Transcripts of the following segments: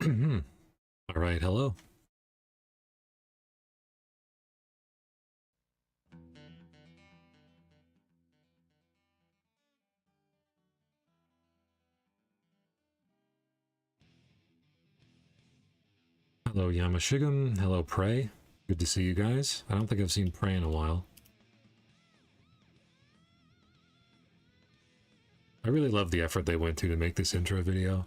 All right, hello. Hello, Yamashigun. Hello, Prey. Good to see you guys. I don't think I've seen Prey in a while. I really love the effort they went to make this intro video.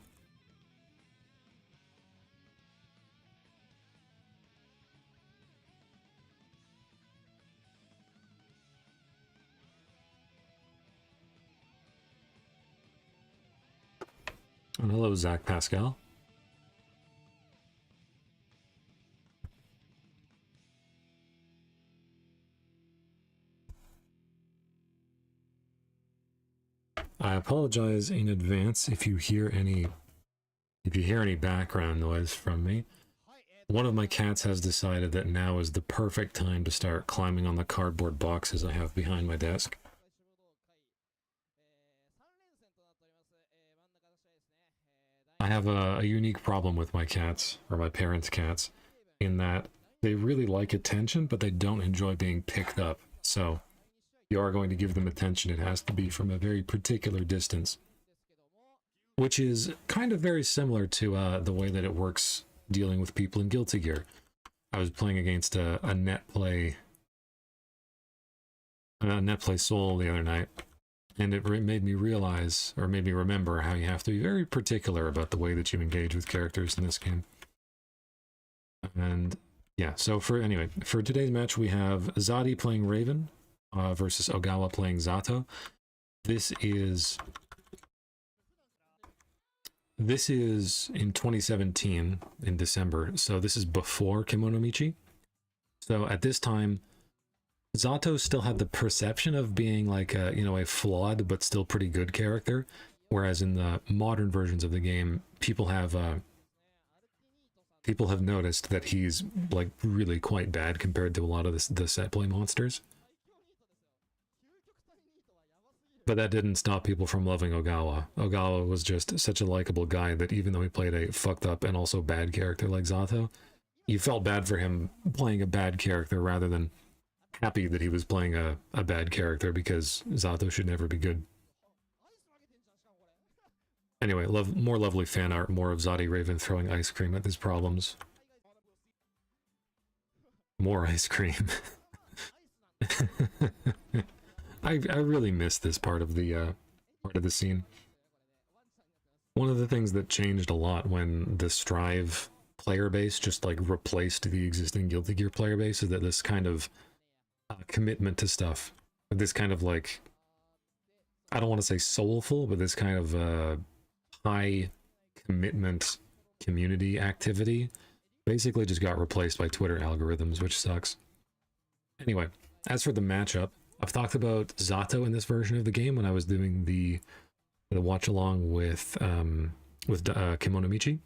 And hello, Zach Pascal. I apologize in advance if you hear any background noise from me. One of my cats has decided that now is the perfect time to start climbing on the cardboard boxes I have behind my desk. I have a unique problem with my cats, or my parents' cats, in that they really like attention, but they don't enjoy being picked up. So, if you are going to give them attention, it has to be from a very particular distance. Which is kind of very similar to the way that it works dealing with people in Guilty Gear. I was playing against a net play soul the other night, and it made me realize, or made me remember, how you have to be very particular about the way that you engage with characters in this game. And yeah, so for today's match we have Zadi playing Raven versus Ogawa playing Zato. This is in 2017 in December, so this is before Kimono Michi. So at this time, Zato still had the perception of being like a flawed but still pretty good character, whereas in the modern versions of the game, people have noticed that he's like really quite bad compared to a lot of the set play monsters. But that didn't stop people from loving Ogawa. Ogawa was just such a likable guy that even though he played a fucked up and also bad character like Zato, you felt bad for him playing a bad character rather than happy that he was playing a bad character, because Zato should never be good. Anyway, more lovely fan art, more of Zadi Raven throwing ice cream at his problems. More ice cream. I really miss this part of the scene. One of the things that changed a lot when the Strive player base just like replaced the existing Guilty Gear player base is that this kind of commitment to stuff, this kind of like, I don't want to say soulful, but this kind of high commitment community activity basically just got replaced by Twitter algorithms, which sucks. Anyway, as for the matchup, I've talked about Zato in this version of the game when I was doing the watch along with Kimono Michi.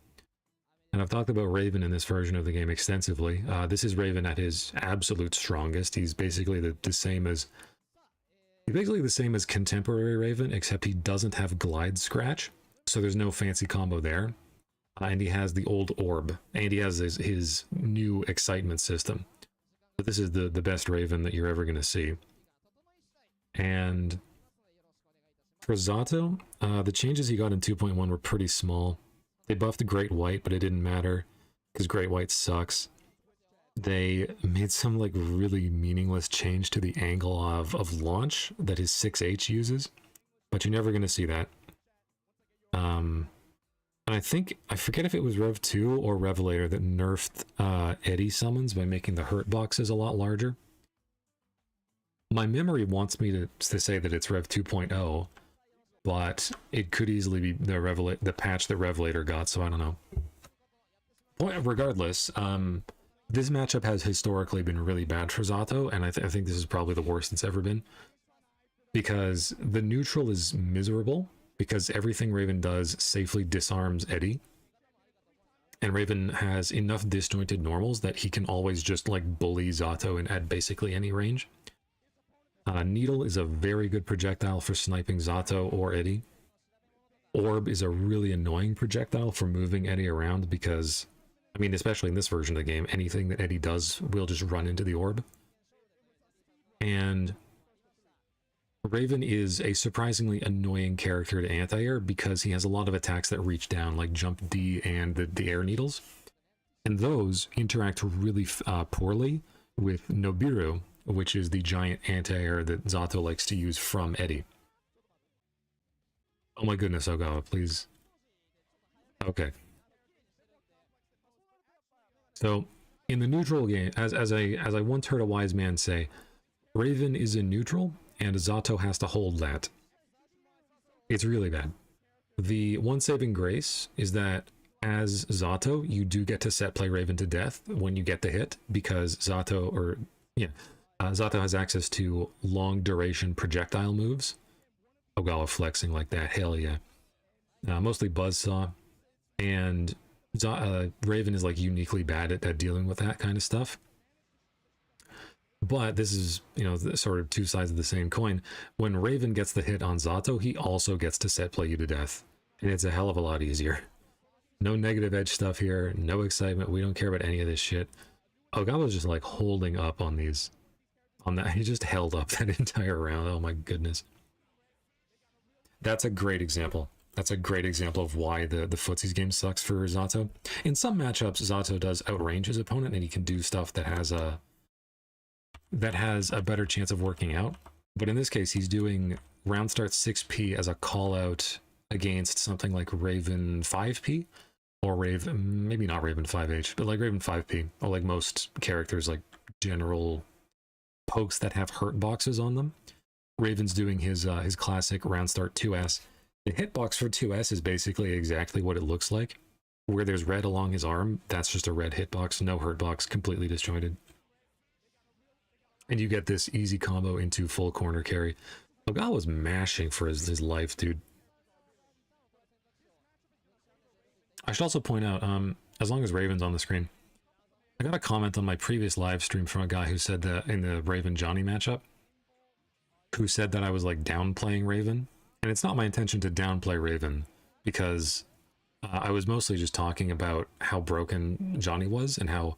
And I've talked about Raven in this version of the game extensively. This is Raven at his absolute strongest. He's basically the same as contemporary Raven, except he doesn't have glide scratch, so there's no fancy combo there. And he has the old orb, and he has his new excitement system. But this is the best Raven that you're ever going to see. And for Zato, the changes he got in 2.1 were pretty small. They buffed Great White, but it didn't matter, because Great White sucks. They made some like really meaningless change to the angle of launch that his 6H uses, but you're never going to see that. And I forget if it was Rev 2 or Revelator that nerfed Eddie summons by making the hurt boxes a lot larger. My memory wants me to say that it's Rev 2.0, but it could easily be the patch that Revelator got, so I don't know. Regardless, this matchup has historically been really bad for Zato, and I think this is probably the worst it's ever been. Because the neutral is miserable, because everything Raven does safely disarms Eddie. And Raven has enough disjointed normals that he can always just like bully Zato and at basically any range. Needle is a very good projectile for sniping Zato or Eddie. orb is a really annoying projectile for moving Eddie around because, I mean, especially in this version of the game, anything that Eddie does will just run into the orb. And Raven is a surprisingly annoying character to anti-air because he has a lot of attacks that reach down, like Jump D and the air needles. And those interact really poorly with Nobiru, which is the giant anti-air that Zato likes to use from Eddie. Oh my goodness, Ogawa, please. Okay. So, in the neutral game, as I once heard a wise man say, Raven is in neutral, and Zato has to hold that. It's really bad. The one saving grace is that as Zato, you do get to set play Raven to death when you get the hit, because Zato has access to long duration projectile moves. Ogawa flexing like that, hell yeah. Mostly Buzzsaw, and Raven is like uniquely bad at dealing with that kind of stuff. But this is, you know, sort of two sides of the same coin. When Raven gets the hit on Zato, he also gets to set play you to death. And it's a hell of a lot easier. No negative edge stuff here, no excitement, we don't care about any of this shit. Ogawa's just like holding up on these. On that, he just held up that entire round, oh my goodness. That's a great example. That's a great example of why the footsies game sucks for Zato. In some matchups, Zato does outrange his opponent and he can do stuff that has a better chance of working out. But in this case, he's doing round start 6p as a call out against something like Raven 5p, or Raven, maybe not Raven 5h, but like Raven 5p, or like most characters, like general pokes that have hurt boxes on them. Raven's doing his classic round start 2s. The hitbox for 2s is basically exactly what it looks like. Where there's red along his arm, that's just a red hitbox, no hurt box, completely disjointed. And you get this easy combo into full corner carry. Ogawa's mashing for his life, dude. I should also point out, as long as Raven's on the screen, I got a comment on my previous live stream from a guy who said that in the Raven-Johnny matchup, who said that I was like downplaying Raven. And it's not my intention to downplay Raven, because I was mostly just talking about how broken Johnny was and how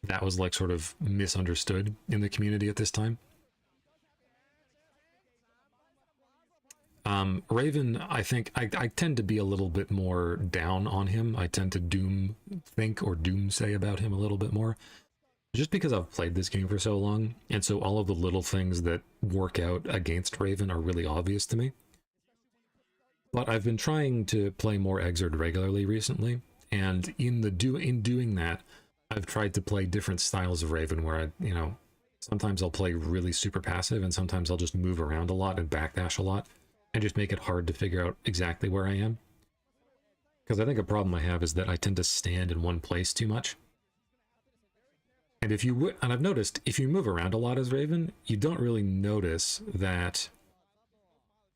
that was like sort of misunderstood in the community at this time. Raven, I think I tend to be a little bit more down on him. I tend to doomthink or doomsay about him a little bit more, just because I've played this game for so long, and so all of the little things that work out against Raven are really obvious to me. But I've been trying to play more Xrd regularly recently, and in doing that, I've tried to play different styles of Raven where sometimes I'll play really super passive, and sometimes I'll just move around a lot and backdash a lot, and just make it hard to figure out exactly where I am. Because I think a problem I have is that I tend to stand in one place too much. And I've noticed, if you move around a lot as Raven, you don't really notice that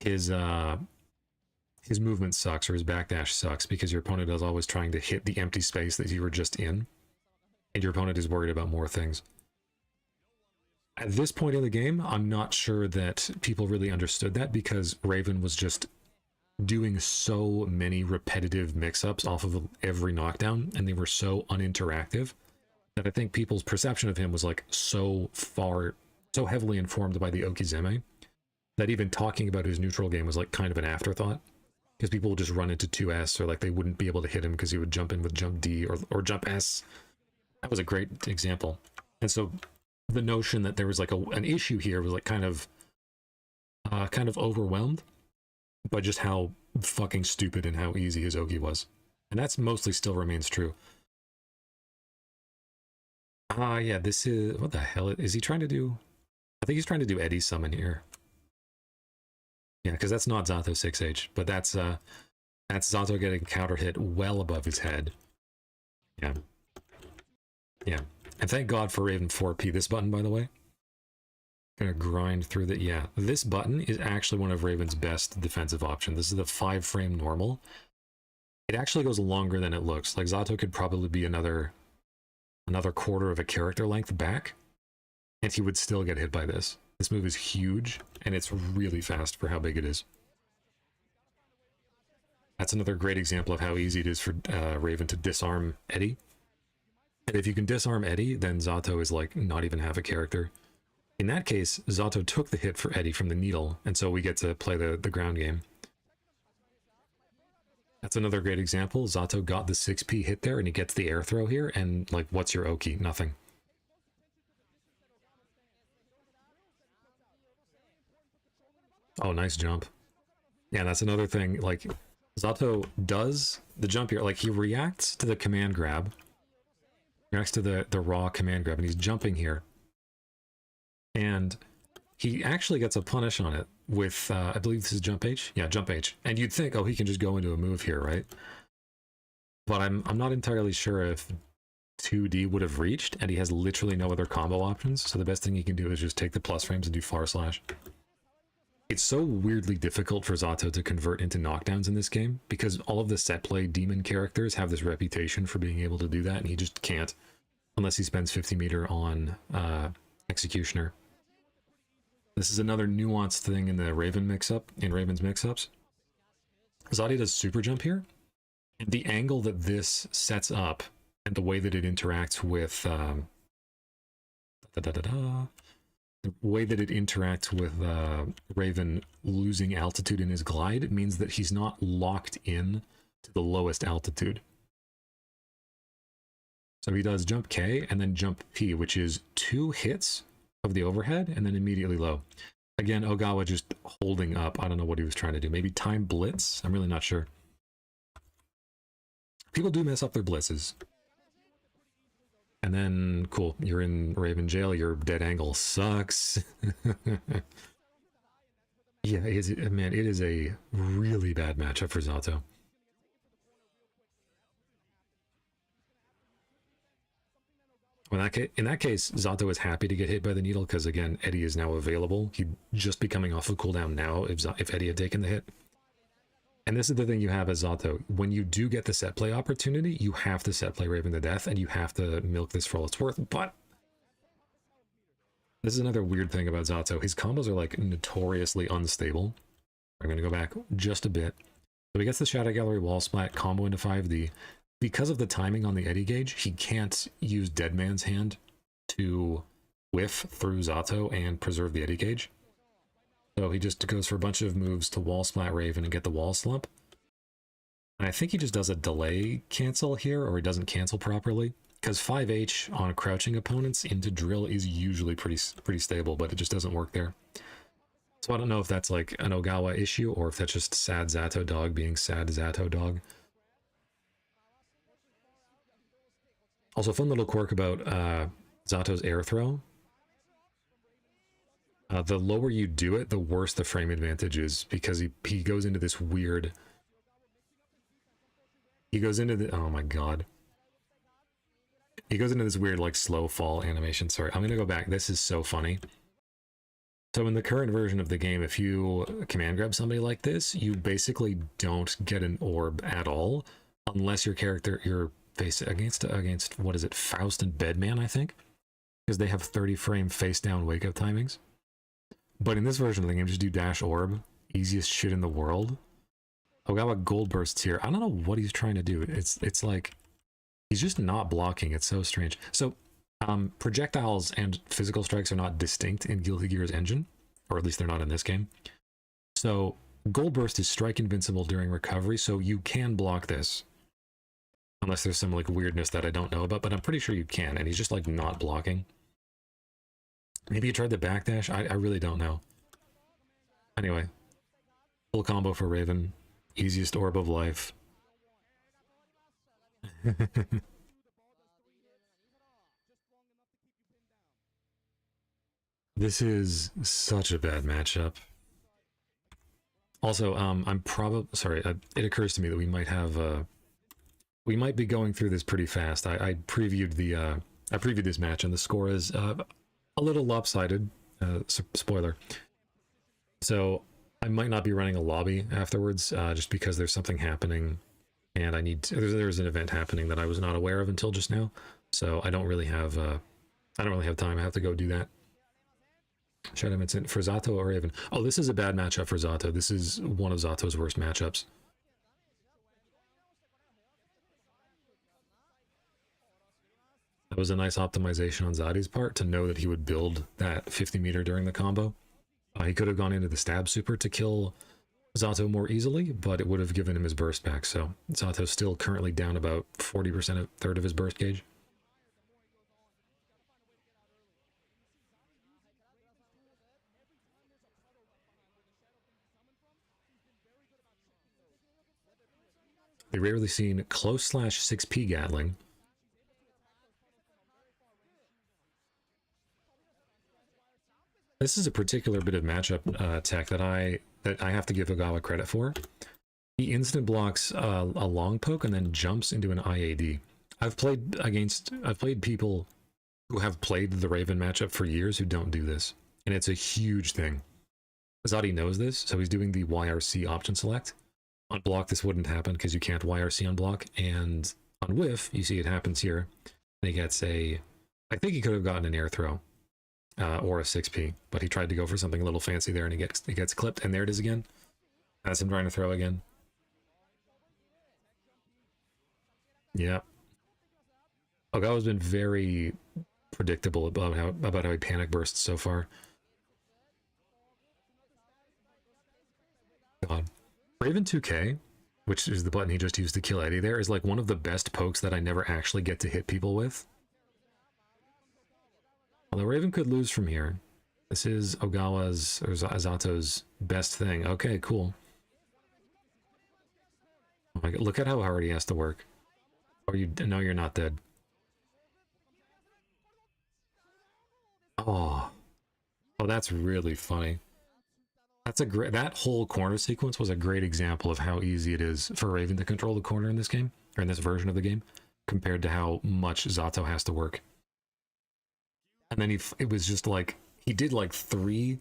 his movement sucks or his backdash sucks, because your opponent is always trying to hit the empty space that you were just in, and your opponent is worried about more things. At this point in the game, I'm not sure that people really understood that, because Raven was just doing so many repetitive mix-ups off of every knockdown, and they were so uninteractive, that I think people's perception of him was like so heavily informed by the Okizeme, that even talking about his neutral game was like kind of an afterthought, because people would just run into 2S, or like they wouldn't be able to hit him because he would jump in with jump D or jump S. That was a great example. And so the notion that there was like an issue here was like kind of overwhelmed by just how fucking stupid and how easy his Ogi was. And that's mostly still remains true. Yeah, this is... What the hell is he trying to do? I think he's trying to do Eddie summon here. Yeah, because that's not Zato 6H, but that's Zato getting counter hit well above his head. Yeah. Yeah. And thank God for Raven 4P. This button, by the way, gonna grind through the... Yeah, this button is actually one of Raven's best defensive options. This is the 5-frame normal. It actually goes longer than it looks. Like, Zato could probably be another quarter of a character length back, and he would still get hit by this. This move is huge, and it's really fast for how big it is. That's another great example of how easy it is for Raven to disarm Eddie. And if you can disarm Eddie, then Zato is like not even half a character. In that case, Zato took the hit for Eddie from the needle, and so we get to play the ground game. That's another great example. Zato got the 6p hit there, and he gets the air throw here, and like, what's your Oki? Nothing. Oh, nice jump. Yeah, that's another thing. Like, Zato does the jump here. Like, he reacts to the command grab. Reacts to the raw command grab, and he's jumping here. And he actually gets a punish on it with, I believe this is jump H? Yeah, jump H. And you'd think, oh, he can just go into a move here, right? But I'm not entirely sure if 2D would have reached, and he has literally no other combo options. So the best thing he can do is just take the plus frames and do far slash. It's so weirdly difficult for Zato to convert into knockdowns in this game, because all of the set play demon characters have this reputation for being able to do that, and he just can't unless he spends 50 meter on Executioner. This is another nuanced thing in the Raven mix-up, in Raven's mix-ups. Zadi does super jump here, and the angle that this sets up and the way that it interacts with the way that it interacts with Raven losing altitude in his glide, it means that he's not locked in to the lowest altitude. So he does jump K and then jump P, which is 2 hits of the overhead and then immediately low. Again, Ogawa just holding up. I don't know what he was trying to do. Maybe time blitz? I'm really not sure. People do mess up their blitzes. And then, cool, you're in Raven jail, your dead angle sucks. Yeah, man, it is a really bad matchup for Zato. In that case, Zato is happy to get hit by the needle because, again, Eddie is now available. He'd just be coming off of cooldown now if Eddie had taken the hit. And this is the thing you have as Zato. When you do get the set play opportunity, you have to set play Raven to death, and you have to milk this for all it's worth. But this is another weird thing about Zato. His combos are like notoriously unstable. I'm going to go back just a bit. So he gets the Shadow Gallery wall splat combo into 5D. Because of the timing on the Eddie gauge, he can't use Dead Man's Hand to whiff through Zato and preserve the Eddie gauge. So he just goes for a bunch of moves to wall splat Raven and get the wall slump. And I think he just does a delay cancel here, or he doesn't cancel properly. Because 5H on crouching opponents into drill is usually pretty stable, but it just doesn't work there. So I don't know if that's like an Ogawa issue, or if that's just sad Zato dog being sad Zato dog. Also, fun little quirk about Zato's air throw. The lower you do it, the worse the frame advantage is, because he goes into this weird... He goes into the... Oh my god. He goes into this weird, like, slow fall animation. Sorry, I'm gonna go back. This is so funny. So in the current version of the game, if you command grab somebody like this, you basically don't get an orb at all, unless your character... You're face against what is it, Faust and Bedman, I think, because they have 30 frame face down wake up timings. But in this version of the game, just do dash orb, easiest shit in the world. Ogawa gold bursts here. I don't know what he's trying to do. It's like he's just not blocking. It's so strange. So projectiles and physical strikes are not distinct in Guilty Gear's engine, or at least they're not in this game. So gold burst is strike invincible during recovery, so you can block this. Unless there's some like weirdness that I don't know about, but I'm pretty sure you can, and he's just like not blocking. Maybe he tried the backdash? I really don't know. Anyway, full combo for Raven. Easiest orb of life. This is such a bad matchup. Also, I'm probably... Sorry, it occurs to me that we might have... we might be going through this pretty fast. I previewed the I previewed this match, and the score is a little lopsided. Spoiler. So I might not be running a lobby afterwards, just because there's something happening, and I need to, there's an event happening that I was not aware of until just now. So I don't really have time. I have to go do that. Shadow Mitzin for Zato or Raven. Oh, this is a bad matchup for Zato. This is one of Zato's worst matchups. was a nice optimization on Zadi's part to know that he would build that 50 meter during the combo. He could have gone into the stab super to kill Zato more easily, but it would have given him his burst back. So Zato's still currently down about 40%, a third of his burst gauge. They rarely seen close / 6p Gatling. This is a particular bit of matchup tech that I have to give Ogawa credit for. He instant blocks a long poke and then jumps into an IAD. I've played people who have played the Raven matchup for years who don't do this, and it's a huge thing. Zadi knows this, so he's doing the YRC option select. On block, this wouldn't happen because you can't YRC on block, and on whiff, you see it happens here, and he gets a... I think he could have gotten an air throw. Or a 6p, but he tried to go for something a little fancy there, and he gets clipped, and there it is again. That's him trying to throw again. Yeah. Ogawa's been very predictable about how he panic bursts so far. God. Raven 2K, which is the button he just used to kill Eddie there, is like one of the best pokes that I never actually get to hit people with. Although Raven could lose from here. This is Ogawa's, or Zato's best thing. Okay, cool. Oh my god, look at how hard he has to work. Oh, no, you're not dead. Oh. Oh, that's really funny. That's a great, that whole corner sequence was a great example of how easy it is for Raven to control the corner in this game, or in this version of the game, compared to how much Zato has to work. And then it was just like, he did like 3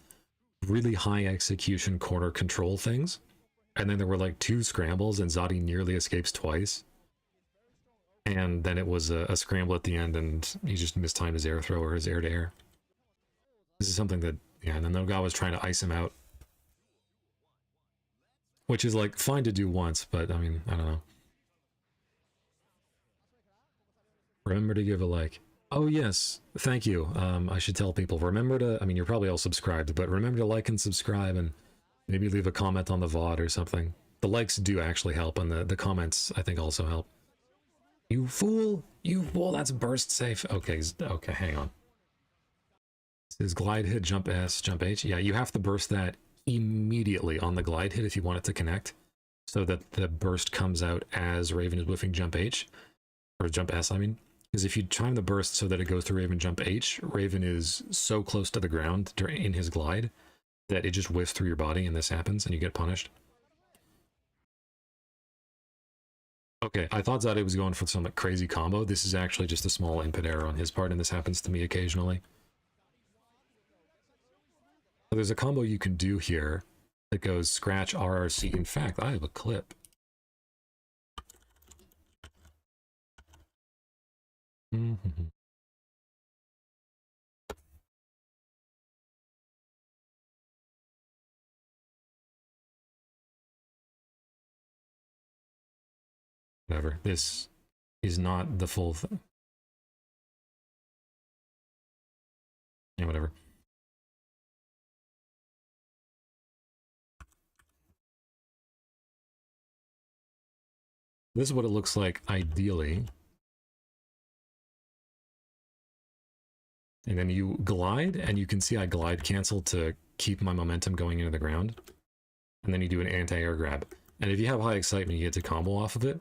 really high execution corner control things. And then there were like 2 scrambles and Zadi nearly escapes twice. And then it was a scramble at the end and he just mistimed his air throw or his air to air. This is something that, yeah, and then Ogawa was trying to ice him out. Which is like fine to do once, but I mean, I don't know. Remember to give a like. Oh yes, thank you. I should tell people, remember to, I mean, you're probably all subscribed, but remember to like and subscribe and maybe leave a comment on the VOD or something. The likes do actually help, and the comments, I think, also help. You fool! You fool, that's burst safe. Okay, okay, hang on. This is glide hit, jump S, jump H. Yeah, you have to burst that immediately on the glide hit if you want it to connect, so that the burst comes out as Raven is whiffing jump H, or jump S, I mean. Because if you time the burst so that it goes to Raven jump H, Raven is so close to the ground in his glide that it just whiffs through your body and this happens and you get punished. Okay, I thought Zadi was going for some like crazy combo. This is actually just a small input error on his part, and this happens to me occasionally. So there's a combo you can do here that goes scratch RRC. In fact, I have a clip. Whatever. This is not the full thing. Yeah, whatever. This is what it looks like ideally. And then you glide, and you can see I glide cancel to keep my momentum going into the ground. And then you do an anti-air grab. And if you have high excitement, you get to combo off of it.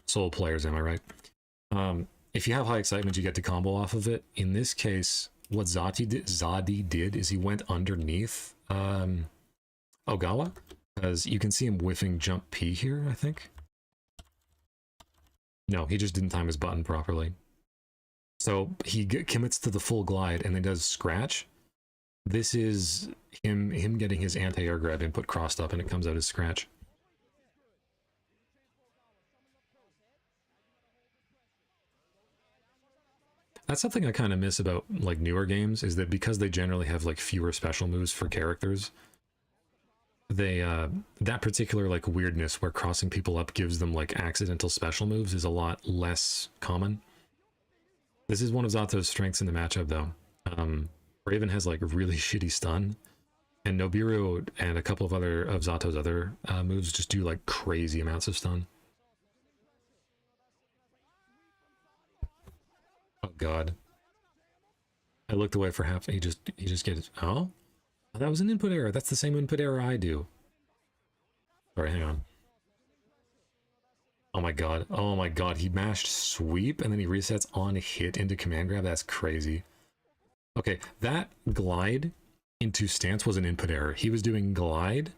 Soul players, am I right? If you have high excitement, you get to combo off of it. In this case, what Zadi did is he went underneath Ogawa, because you can see him whiffing jump P here, I think. No, he just didn't time his button properly. So he commits to the full glide and then does scratch. This is him getting his anti-air grab input crossed up, and it comes out as scratch. That's something I kind of miss about like newer games, is that because they generally have like fewer special moves for characters, they that particular like weirdness where crossing people up gives them like accidental special moves is a lot less common. This is one of Zato's strengths in the matchup though. Raven has like really shitty stun, and Nobiru and a couple of other of Zato's other moves just do like crazy amounts of stun. Oh god. I looked away for half. He just gets. Oh, that was an input error. That's the same input error I do. Sorry, hang on. Oh my god. Oh my god. He mashed sweep and then he resets on hit into command grab. That's crazy. Okay, that glide into stance was an input error. He was doing glide,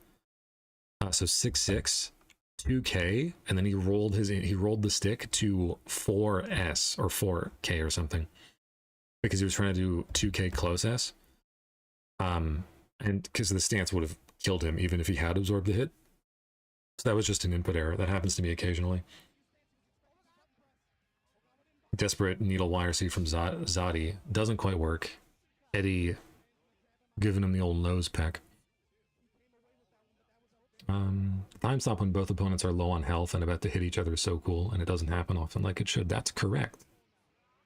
so 6-6, 2K, and then he rolled the stick to 4S or 4K or something because he was trying to do 2K close S. And because the stance would have killed him even if he had absorbed the hit. So that was just an input error. That happens to me occasionally. Desperate needle wire C from Zadi doesn't quite work. Eddie giving him the old nose peck. Time stop when both opponents are low on health and about to hit each other is so cool, and it doesn't happen often like it should. That's correct.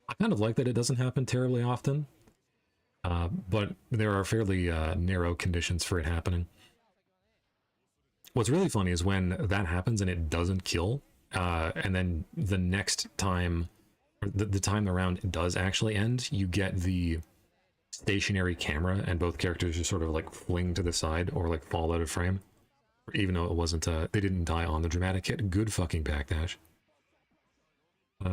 I kind of like that it doesn't happen terribly often, but there are fairly narrow conditions for it happening. What's really funny is when that happens and it doesn't kill, and then the next time, or the time the round does actually end, you get the stationary camera and both characters just sort of like fling to the side or like fall out of frame, even though it wasn't they didn't die on the dramatic hit. Good fucking backdash.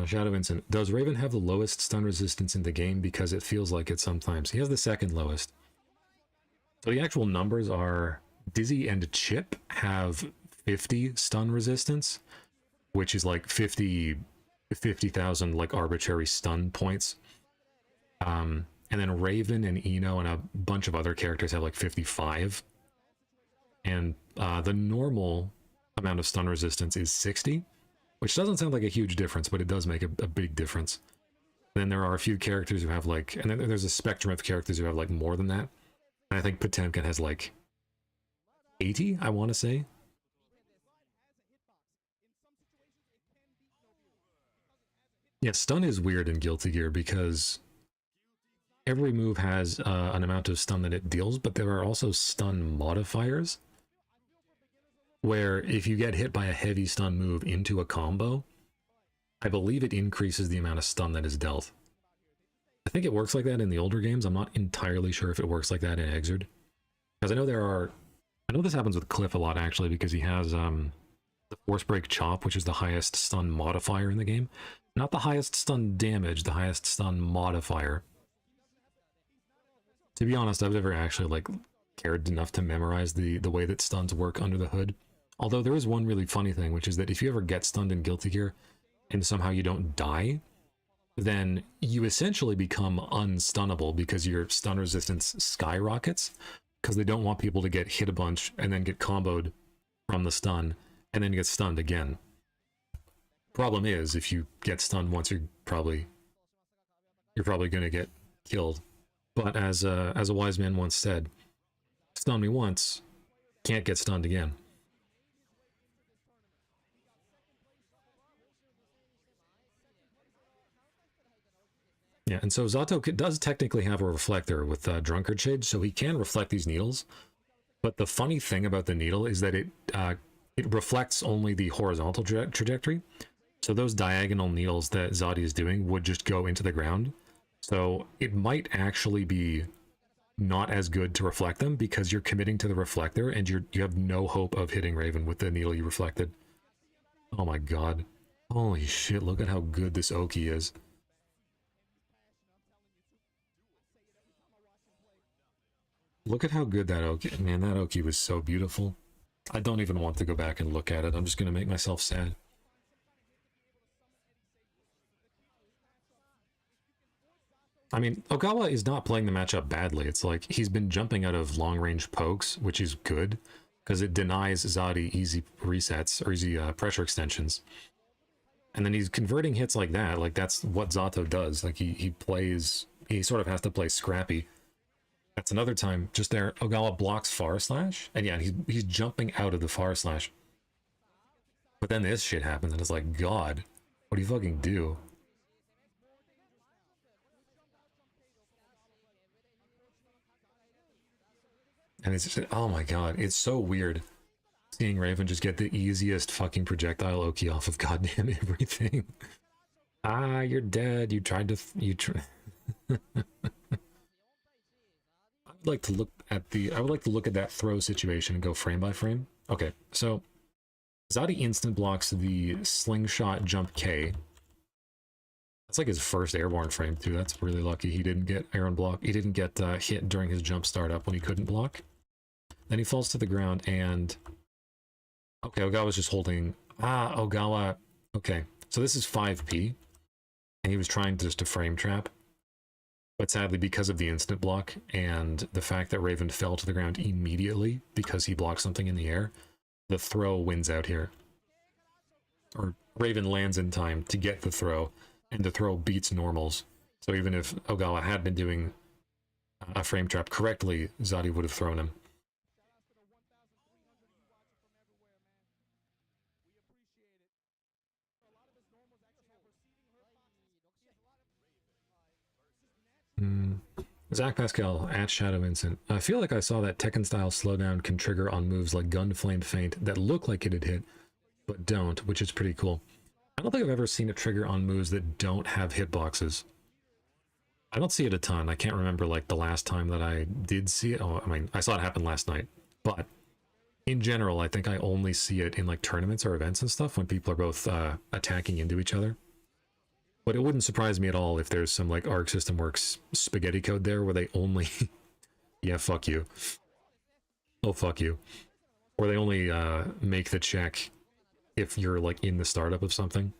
Shadow Vincent, does Raven have the lowest stun resistance in the game? Because it feels like it sometimes. He has the second lowest. So the actual numbers are Dizzy and Chip have 50 stun resistance, which is like 50,000 like arbitrary stun points. And then Raven and Eno and a bunch of other characters have like 55. And the normal amount of stun resistance is 60, which doesn't sound like a huge difference, but it does make a big difference. And then there are a few characters who have like, and then there's a spectrum of characters who have like more than that. And I think Potemkin has like 80, I want to say. Yeah, stun is weird in Guilty Gear because every move has an amount of stun that it deals, but there are also stun modifiers, where if you get hit by a heavy stun move into a combo, I believe it increases the amount of stun that is dealt. I think it works like that in the older games. I'm not entirely sure if it works like that in Xrd. Because I know this happens with Cliff a lot, actually, because he has the Force Break Chop, which is the highest stun modifier in the game. Not the highest stun damage, the highest stun modifier. To be honest, I've never actually like cared enough to memorize the way that stuns work under the hood. Although there is one really funny thing, which is that if you ever get stunned in Guilty Gear and somehow you don't die, then you essentially become unstunnable because your stun resistance skyrockets, because they don't want people to get hit a bunch and then get comboed from the stun and then get stunned again. Problem is, if you get stunned once, you're probably going to get killed. But as a wise man once said, stun me once, can't get stunned again. Yeah, and so Zato does technically have a reflector with Drunkard Shade, so he can reflect these needles. But the funny thing about the needle is that it reflects only the horizontal trajectory. So those diagonal needles that Zadi is doing would just go into the ground. So it might actually be not as good to reflect them because you're committing to the reflector and you have no hope of hitting Raven with the needle you reflected. Oh my god. Holy shit, look at how good this Oki is. Look at how good that Oki... Man, that Oki was so beautiful. I don't even want to go back and look at it. I'm just going to make myself sad. I mean, Ogawa is not playing the matchup badly. It's like he's been jumping out of long-range pokes, which is good, because it denies Zadi easy resets, or easy pressure extensions. And then he's converting hits like that. Like, that's what Zato does. Like, he sort of has to play scrappy. That's another time. Just there, Ogawa blocks far slash, and yeah, he's jumping out of the far slash. But then this shit happens, and it's like, God, what do you fucking do? And it's just, oh my God, it's so weird seeing Raven just get the easiest fucking projectile Oki off of goddamn everything. Ah, you're dead. You tried to. I would like to look at the. I would like to look at that throw situation and go frame by frame. Okay, so Zadi instant blocks the slingshot jump K. That's like his first airborne frame too. That's really lucky. He didn't get airborne block. He didn't get hit during his jump startup when he couldn't block. Then he falls to the ground and. Okay, Ogawa's just holding. Ah, Ogawa. Okay, so this is 5P. And he was trying just to frame trap. But sadly, because of the instant block and the fact that Raven fell to the ground immediately because he blocked something in the air, the throw wins out here. Or Raven lands in time to get the throw, and the throw beats normals. So even if Ogawa had been doing a frame trap correctly, Zadi would have thrown him. Zach Pascal at Shadow Vincent. I feel like I saw that Tekken style slowdown can trigger on moves like Gun Flame Feint that look like it'd hit, but don't, which is pretty cool. I don't think I've ever seen it trigger on moves that don't have hitboxes. I don't see it a ton. I can't remember like the last time that I did see it. Oh, I mean, I saw it happen last night, but in general, I think I only see it in like tournaments or events and stuff when people are both attacking into each other. But it wouldn't surprise me at all if there's some like Arc System Works spaghetti code there where they only... yeah, fuck you. Oh, fuck you. Where they only make the check if you're like in the startup of something.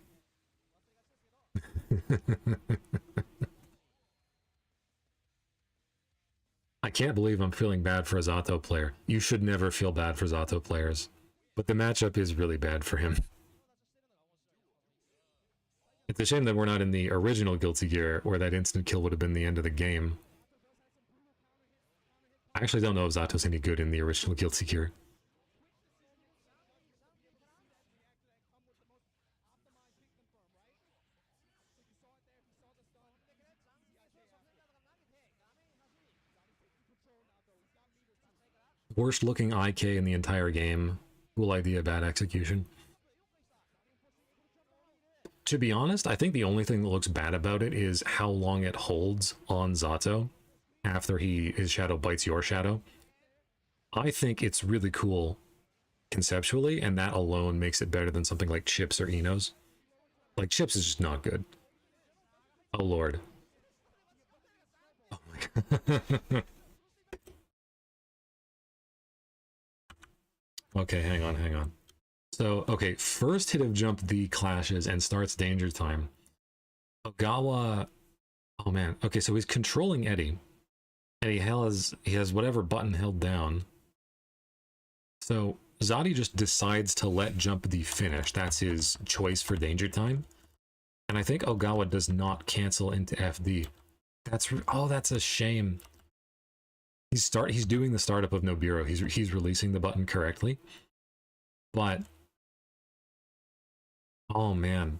I can't believe I'm feeling bad for a Zato player. You should never feel bad for Zato players. But the matchup is really bad for him. It's a shame that we're not in the original Guilty Gear, where that instant kill would have been the end of the game. I actually don't know if Zato's any good in the original Guilty Gear. Worst looking IK in the entire game. Cool idea, bad execution. To be honest, I think the only thing that looks bad about it is how long it holds on Zato after his shadow bites your shadow. I think it's really cool conceptually, and that alone makes it better than something like Chips or Eno's. Like, Chips is just not good. Oh, Lord. Oh, my God. Okay, hang on. So, okay, first hit of jump D clashes and starts danger time. Ogawa... Oh, man. Okay, so he's controlling Eddie. And he has whatever button held down. So, Zadi just decides to let jump D finish. That's his choice for danger time. And I think Ogawa does not cancel into FD. That's a shame. He's doing the startup of Nobiru. He's releasing the button correctly. But oh man.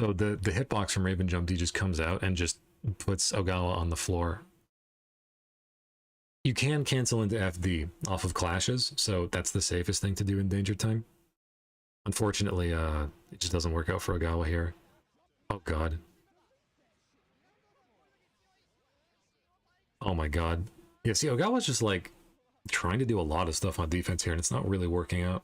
So the hitbox from Raven Jump D just comes out and just puts Ogawa on the floor. You can cancel into FD off of clashes, so that's the safest thing to do in danger time. Unfortunately, it just doesn't work out for Ogawa here. Oh god. Oh my god. Yeah, see, Ogawa's just like trying to do a lot of stuff on defense here, and it's not really working out.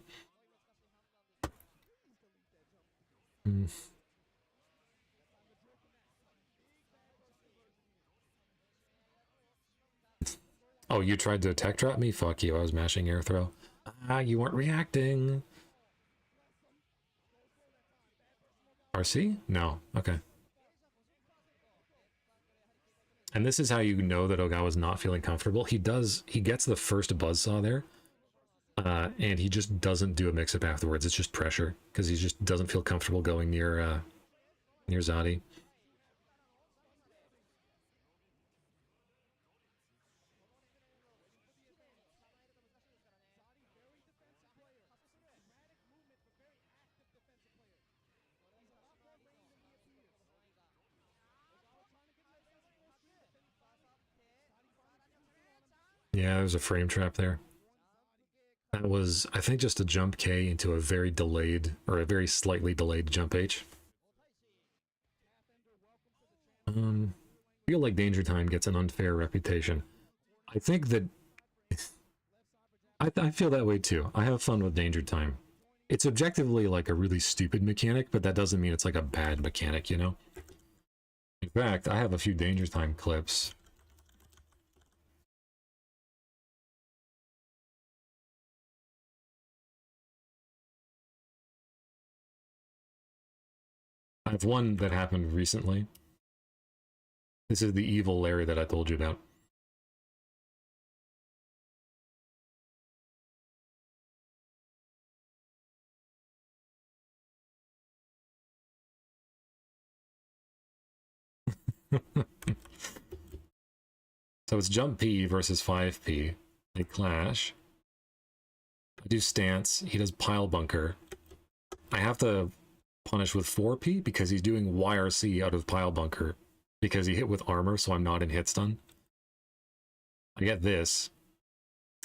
Oh, you tried to attack trap me? Fuck you, I was mashing air throw. Ah, you weren't reacting. RC? No, okay. And this is how you know that Ogawa's not feeling comfortable. He gets the first buzzsaw there, and he just doesn't do a mix-up afterwards. It's just pressure, because he just doesn't feel comfortable going near Zadi. Yeah, there's a frame trap there. That was, I think, just a jump K into a very delayed, or a very slightly delayed jump H. I feel like Danger Time gets an unfair reputation. I think that I feel that way too. I have fun with Danger Time. It's objectively like a really stupid mechanic, but that doesn't mean it's like a bad mechanic, you know? In fact, I have a few Danger Time clips. I have one that happened recently. This is the evil Larry that I told you about. So it's jump P versus 5P. They clash. I do stance. He does pile bunker. I have to punish with 4P because he's doing YRC out of pile bunker because he hit with armor, so I'm not in hit stun. I get this.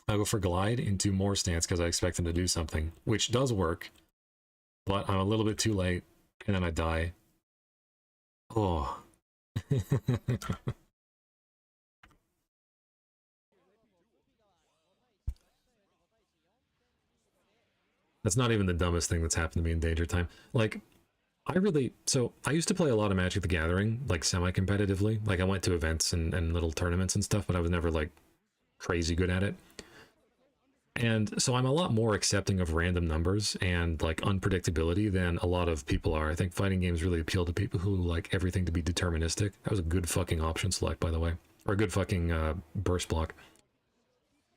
I go for glide into more stance because I expect him to do something, which does work, but I'm a little bit too late, and then I die. Oh. That's not even the dumbest thing that's happened to me in Danger Time. Like, I used to play a lot of Magic the Gathering, like semi-competitively. Like, I went to events and little tournaments and stuff, but I was never, like, crazy good at it. And so I'm a lot more accepting of random numbers and, like, unpredictability than a lot of people are. I think fighting games really appeal to people who like everything to be deterministic. That was a good fucking option select, by the way. Or a good fucking burst block.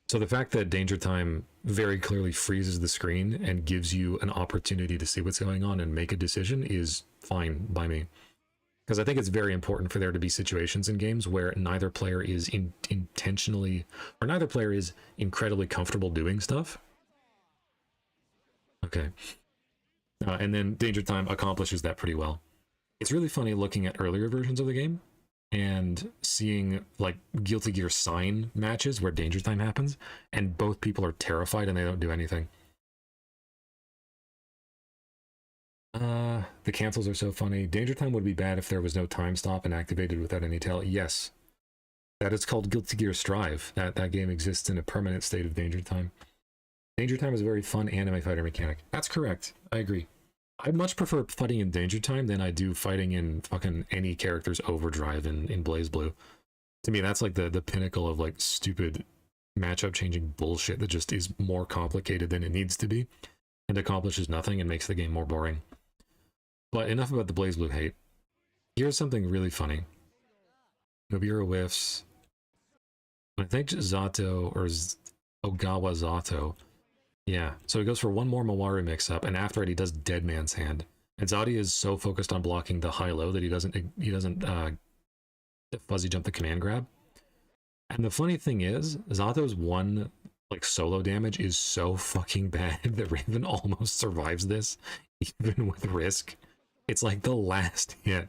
So the fact that Danger Time very clearly freezes the screen and gives you an opportunity to see what's going on and make a decision is fine by me. Because I think it's very important for there to be situations in games where neither player is intentionally, or neither player is incredibly comfortable doing stuff. Okay. And then Danger Time accomplishes that pretty well. It's really funny looking at earlier versions of the game and seeing like Guilty Gear Sign matches where Danger Time happens, and both people are terrified and they don't do anything. The cancels are so funny. Danger Time would be bad if there was no time stop and activated without any tail. Yes. That is called Guilty Gear Strive. That game exists in a permanent state of Danger Time. Danger Time is a very fun anime fighter mechanic. That's correct. I agree. I much prefer fighting in Danger Time than I do fighting in fucking any character's overdrive in Blaze Blue. To me, that's like the pinnacle of like stupid matchup changing bullshit that just is more complicated than it needs to be and accomplishes nothing and makes the game more boring. But enough about the Blaze Blue hate. Here's something really funny. Nobira whiffs. I think Zato or Ogawa Zato. Yeah, so he goes for one more Mawaru mix-up, and after it he does Dead Man's Hand. And Zadi is so focused on blocking the high-low that he doesn't fuzzy jump the command grab. And the funny thing is, Zato's one like solo damage is so fucking bad that Raven almost survives this, even with risk. It's like the last hit.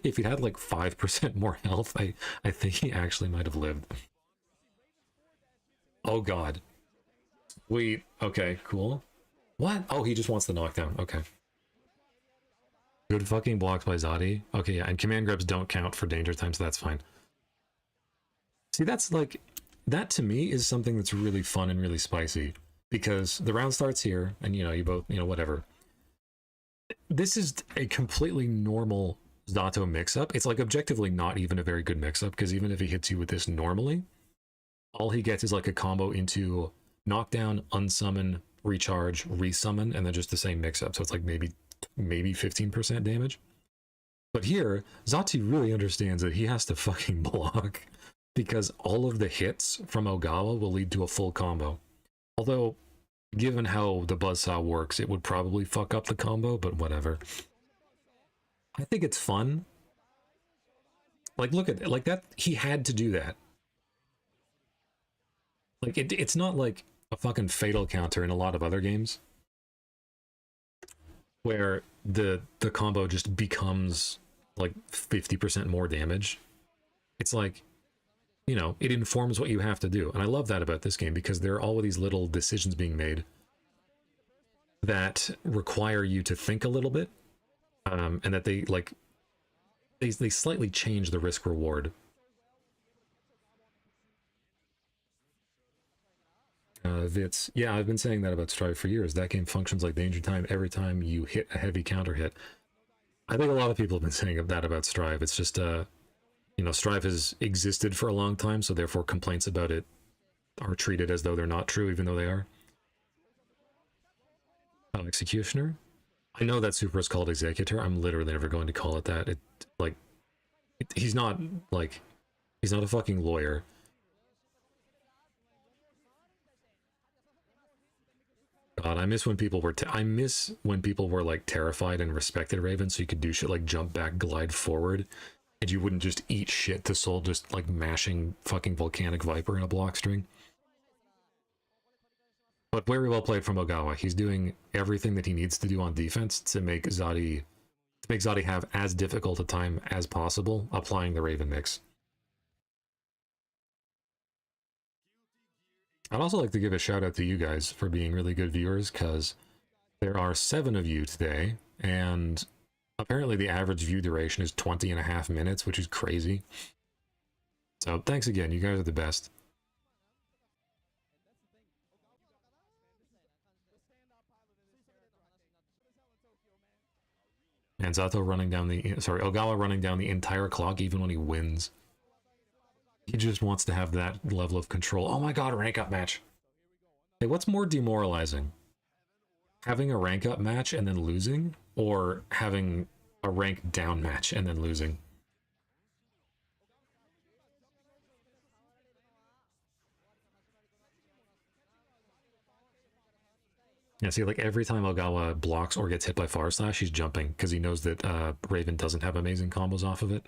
If he had like 5% more health, I think he actually might have lived. Oh god. Wait, okay, cool. What? Oh, he just wants the knockdown. Okay. Good fucking blocks by Zadi. Okay, yeah, and command grabs don't count for Danger Time, so that's fine. See, that's like, that to me is something that's really fun and really spicy. Because the round starts here, and you both, whatever. This is a completely normal Zato mix-up. It's like objectively not even a very good mix-up, because even if he hits you with this normally, all he gets is like a combo into knockdown, unsummon, recharge, resummon, and then just the same mix-up. So it's like maybe 15% damage. But here, Zati really understands that he has to fucking block, because all of the hits from Ogawa will lead to a full combo. Although, given how the buzzsaw works, it would probably fuck up the combo, but whatever. I think it's fun. Like, look at it. Like, that, he had to do that. Like, it's not like a fucking fatal counter in a lot of other games, where the combo just becomes, like, 50% more damage. It's like, you know, it informs what you have to do. And I love that about this game, because there are all of these little decisions being made that require you to think a little bit, and that they like they slightly change the risk reward. Vits, yeah, I've been saying that about Strive for years. That game functions like Danger Time every time you hit a heavy counter hit. I think a lot of people have been saying that about Strive. It's just you know, Strive has existed for a long time, so therefore complaints about it are treated as though they're not true, even though they are. Executioner? I know that super is called Executor. I'm literally never going to call it that. He's not a fucking lawyer. God, I miss when people were like terrified and respected Raven, so you could do shit like jump back, glide forward, and you wouldn't just eat shit to soul just like mashing fucking Volcanic Viper in a block string. But very well played from Ogawa. He's doing everything that he needs to do on defense to make Zadi have as difficult a time as possible applying the Raven mix. I'd also like to give a shout out to you guys for being really good viewers, because there are 7 of you today, and apparently the average view duration is 20.5 minutes, which is crazy. So thanks again, you guys are the best. And Zato running down Ogawa running down the entire clock even when he wins. He just wants to have that level of control. Oh my god, a rank up match. Hey, what's more demoralizing? Having a rank up match and then losing, or having a rank down match and then losing? Yeah, see, like every time Ogawa blocks or gets hit by Far Slash, he's jumping, because he knows that Raven doesn't have amazing combos off of it.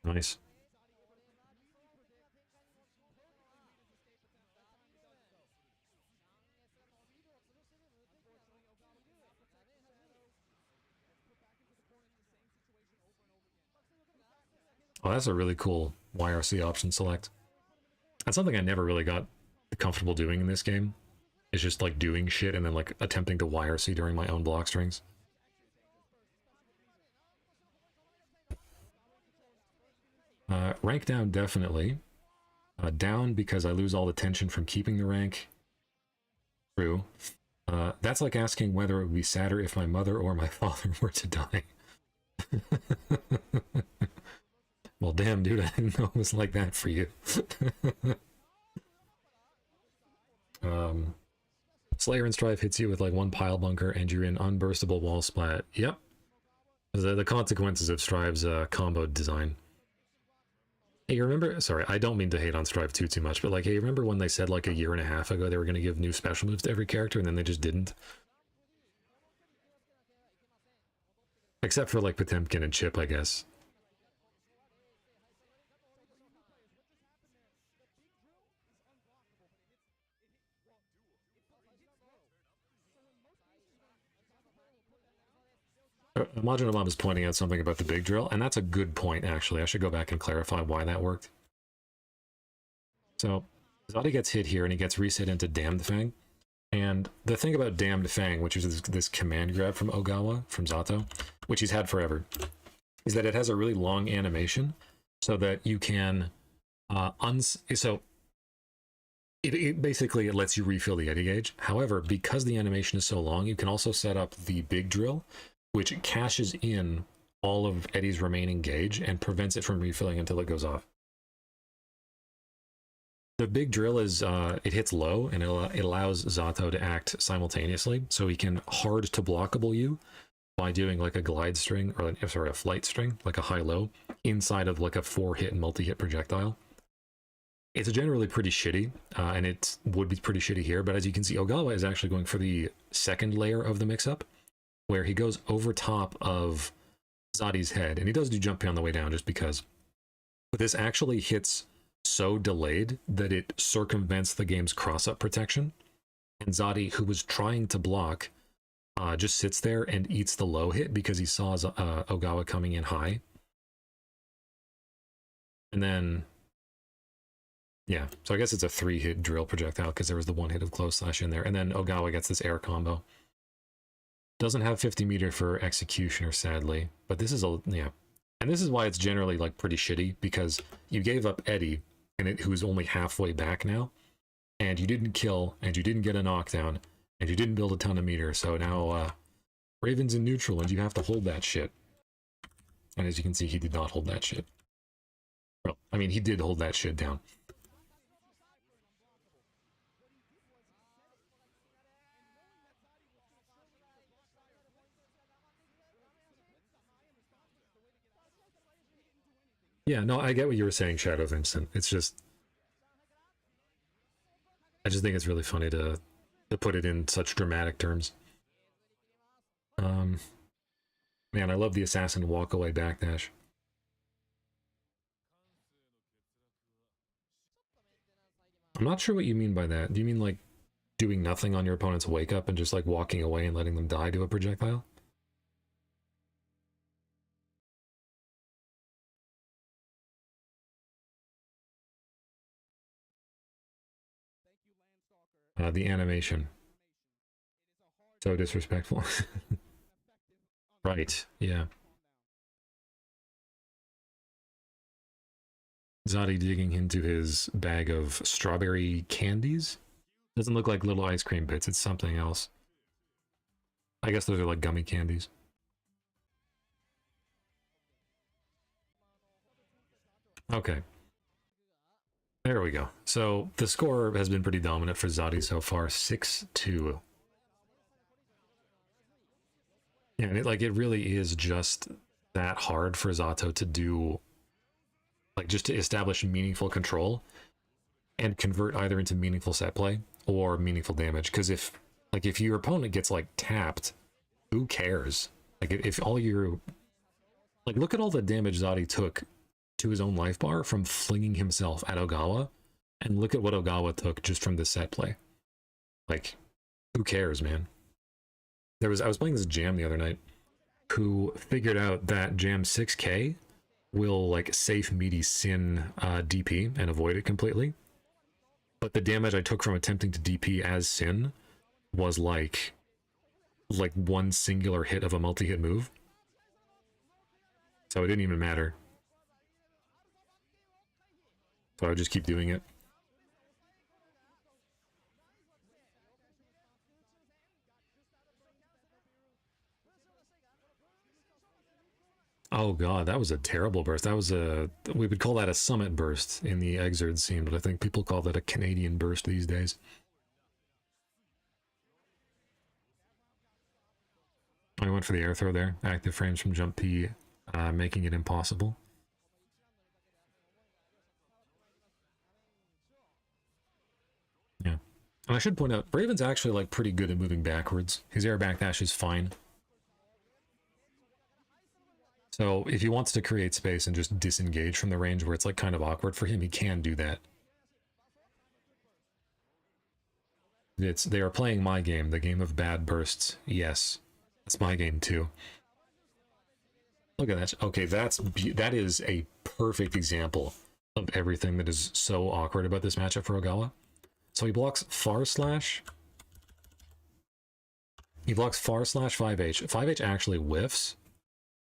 Nice. Oh, that's a really cool YRC option select. That's something I never really got comfortable doing in this game. It's just like doing shit and then like attempting to YRC during my own block strings. Rank down, definitely. Down because I lose all the tension from keeping the rank. True. That's like asking whether it would be sadder if my mother or my father were to die. Well, damn, dude, I didn't know it was like that for you. Slayer and Strive hits you with like one pile bunker and you're in unburstable wall splat. Yep. The consequences of Strive's combo design. Hey, you remember, sorry, I don't mean to hate on Strive too much, but like, hey, you remember when they said like a year and a half ago they were going to give new special moves to every character and then they just didn't? Except for like Potemkin and Chip, I guess. Majinabam is pointing out something about the big drill, and that's a good point, actually. I should go back and clarify why that worked. So, Zadi gets hit here, and he gets reset into Damned Fang. And the thing about Damned Fang, which is this command grab from Ogawa, from Zato, which he's had forever, is that it has a really long animation, so that you can... It basically lets you refill the eddy gauge. However, because the animation is so long, you can also set up the big drill, which caches in all of Eddie's remaining gauge and prevents it from refilling until it goes off. The big drill is, it hits low, and it allows Zato to act simultaneously, so he can hard to blockable you by doing like a glide string, or sorry, a flight string, like a high-low, inside of like a 4-hit multi-hit projectile. It's generally pretty shitty, and it would be pretty shitty here, but as you can see, Ogawa is actually going for the second layer of the mix-up, where he goes over top of Zadi's head, and he does do jumping on the way down just because. But this actually hits so delayed that it circumvents the game's cross-up protection, and Zadi, who was trying to block, just sits there and eats the low hit because he saw Ogawa coming in high. And then, yeah, so I guess it's a 3-hit drill projectile because there was the 1 hit of close slash in there. And then Ogawa gets this air combo. Doesn't have 50 meter for executioner, sadly, but this is yeah. And this is why it's generally like pretty shitty, because you gave up Eddie, who's only halfway back now, and you didn't kill, and you didn't get a knockdown, and you didn't build a ton of meter, so now Raven's in neutral, and you have to hold that shit. And as you can see, he did not hold that shit. Well, I mean, he did hold that shit down. Yeah, no, I get what you were saying, Shadow Vincent. It's just, I just think it's really funny to put it in such dramatic terms. Man, I love the assassin walk away backdash. I'm not sure what you mean by that. Do you mean like doing nothing on your opponent's wake up and just like walking away and letting them die to a projectile? The animation. So disrespectful. Right, yeah. Zadi digging into his bag of strawberry candies? Doesn't look like little ice cream bits, it's something else. I guess those are like gummy candies. Okay. There we go. So the score has been pretty dominant for Zadi so far, 6-2. Yeah, and it really is just that hard for Zato to do, like, just to establish meaningful control and convert either into meaningful set play or meaningful damage. Because if your opponent gets like tapped, who cares? Like if all your, like, look at all the damage Zadi took to his own life bar from flinging himself at Ogawa, and look at what Ogawa took just from this set play. Like, who cares, man? I was playing this jam the other night who figured out that jam 6k will like safe meaty sin DP and avoid it completely. But the damage I took from attempting to DP as sin was like one singular hit of a multi-hit move. So it didn't even matter. So I would just keep doing it. Oh god, that was a terrible burst. That was we would call that a summit burst in the Xrd scene, but I think people call that a Canadian burst these days. I went for the air throw there. Active frames from jump P, making it impossible. Yeah. And I should point out, Raven's actually like pretty good at moving backwards. His air backdash is fine. So if he wants to create space and just disengage from the range where it's like kind of awkward for him, he can do that. They are playing my game, the game of bad bursts. Yes, that's my game too. Look at that. Okay, that is a perfect example of everything that is so awkward about this matchup for Ogawa. So he blocks far slash. He blocks far slash 5H. 5H actually whiffs.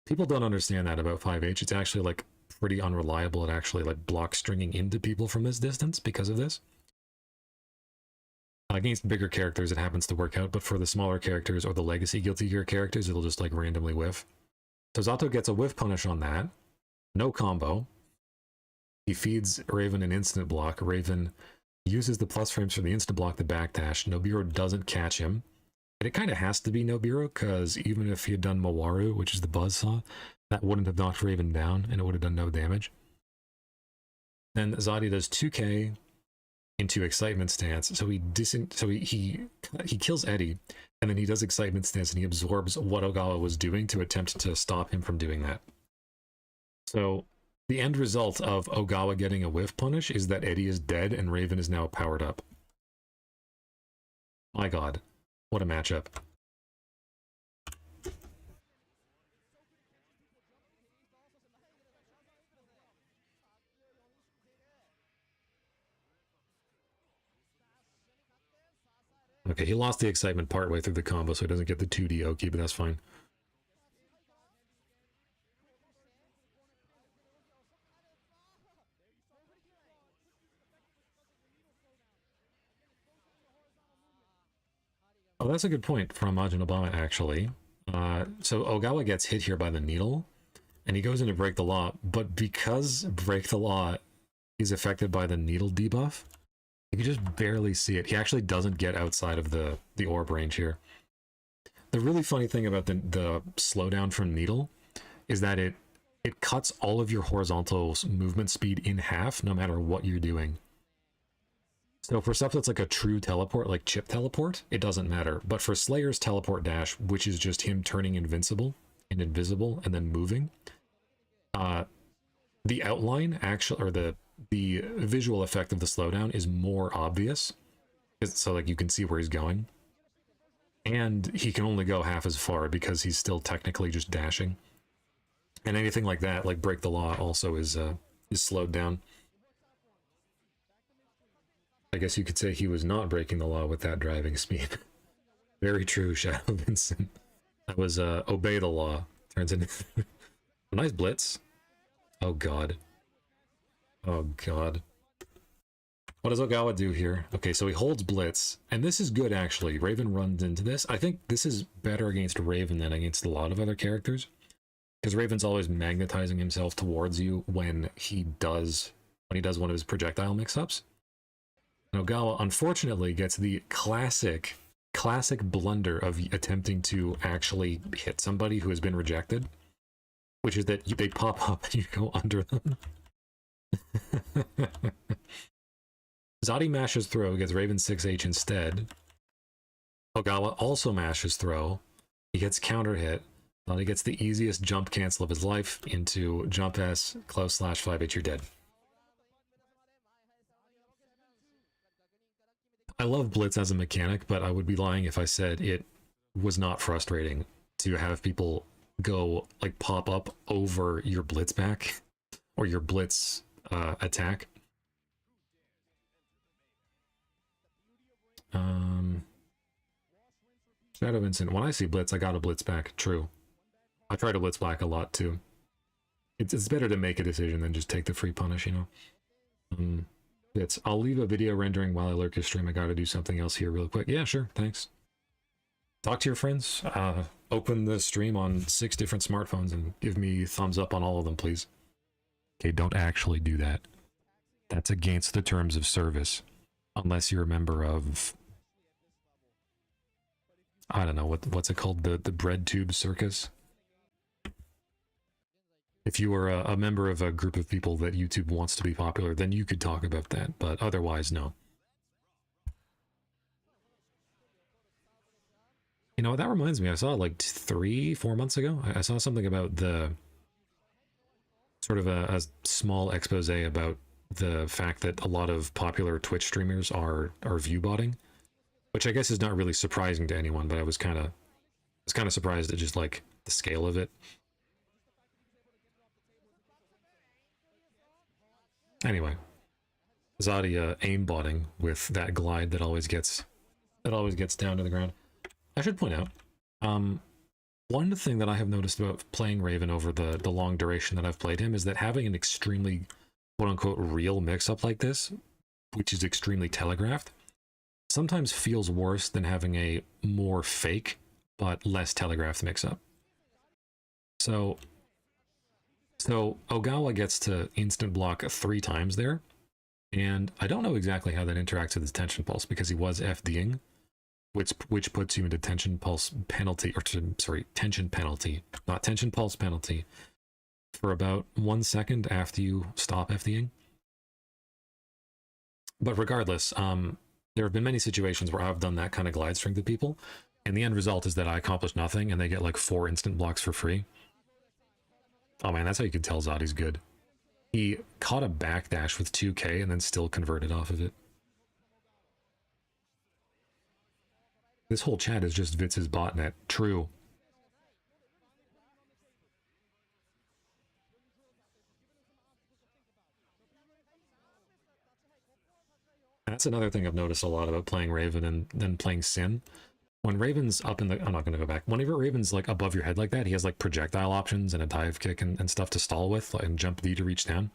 People don't understand that about 5H. It's actually like pretty unreliable. It actually like blocks stringing into people from this distance because of this. Against bigger characters, it happens to work out, but for the smaller characters or the legacy Guilty Gear characters, it'll just like randomly whiff. So Zato gets a whiff punish on that. No combo. He feeds Raven an instant block. Raven uses the plus frames for the instant block the backdash. Nobiru doesn't catch him. And it kind of has to be Nobiru, because even if he had done Mawaru, which is the buzzsaw, that wouldn't have knocked Raven down, and it would have done no damage. Then Zadi does 2k into excitement stance, so he kills Eddie, and then he does excitement stance, and he absorbs what Ogawa was doing to attempt to stop him from doing that. So the end result of Ogawa getting a whiff punish is that Eddie is dead, and Raven is now powered up. My god. What a matchup. Okay, he lost the excitement partway through the combo, so he doesn't get the 2D Oki, but that's fine. Oh, that's a good point from Majin Obama, actually. So Ogawa gets hit here by the needle, and he goes in to break the law, but because break the law is affected by the needle debuff, you can just barely see it. He actually doesn't get outside of the orb range here. The really funny thing about the slowdown from needle is that it cuts all of your horizontal movement speed in half, no matter what you're doing. So for stuff that's like a true teleport, like chip teleport, it doesn't matter. But for Slayer's teleport dash, which is just him turning invincible and invisible and then moving, the outline actually, or the visual effect of the slowdown is more obvious. So like you can see where he's going. And he can only go half as far because he's still technically just dashing. And anything like that, like break the law, also is slowed down. I guess you could say he was not breaking the law with that driving speed. Very true, Shadow Vincent. That was obey the law. Turns into a nice blitz. Oh god. Oh god. What does Ogawa do here? Okay, so he holds blitz, and this is good actually. Raven runs into this. I think this is better against Raven than against a lot of other characters, because Raven's always magnetizing himself towards you when he does one of his projectile mix-ups. And Ogawa unfortunately gets the classic blunder of attempting to actually hit somebody who has been rejected, which is that they pop up and you go under them. Zadi mashes throw, gets Raven 6H instead. Ogawa also mashes throw. He gets counter hit. Zadi gets the easiest jump cancel of his life into jump S, close slash 5H, you're dead. I love Blitz as a mechanic, but I would be lying if I said it was not frustrating to have people go, like, pop up over your Blitz back or your Blitz attack. Shadow Vincent, when I see Blitz, I gotta Blitz back. True. I try to Blitz back a lot, too. It's better to make a decision than just take the free punish, you know? I'll leave a video rendering while I lurk your stream. I gotta do something else here real quick. Yeah, sure, thanks. Talk to your friends. Open the stream on 6 different smartphones and give me thumbs up on all of them, please. Okay, don't actually do that. That's against the terms of service. Unless you're a member of... I don't know, what's it called? The bread tube circus? If you were a member of a group of people that YouTube wants to be popular, then you could talk about that, but otherwise, no. You know, that reminds me, I saw like 3-4 months ago, I saw something about the sort of a small expose about the fact that a lot of popular Twitch streamers are view botting, which I guess is not really surprising to anyone, but I was kind of surprised at just like the scale of it. Anyway, Zadi aimbotting with that glide that always gets down to the ground. I should point out, one thing that I have noticed about playing Raven over the long duration that I've played him is that having an extremely quote-unquote real mix-up like this, which is extremely telegraphed, sometimes feels worse than having a more fake but less telegraphed mix-up. So Ogawa gets to instant block 3 times there, and I don't know exactly how that interacts with his tension pulse because he was FDing, which puts you into tension pulse penalty, or sorry, tension penalty, not tension pulse penalty, for about 1 second after you stop FDing. But regardless, there have been many situations where I've done that kind of glide string to people, and the end result is that I accomplish nothing and they get like 4 instant blocks for free. Oh man, that's how you can tell Zadi's good. He caught a backdash with 2k and then still converted off of it. This whole chat is just Vitz's botnet. True. That's another thing I've noticed a lot about playing Raven and then playing Sin. When Raven's up in the, I'm not going to go back. Whenever Raven's like above your head like that, he has like projectile options and a dive kick and stuff to stall with, and jump D to reach down.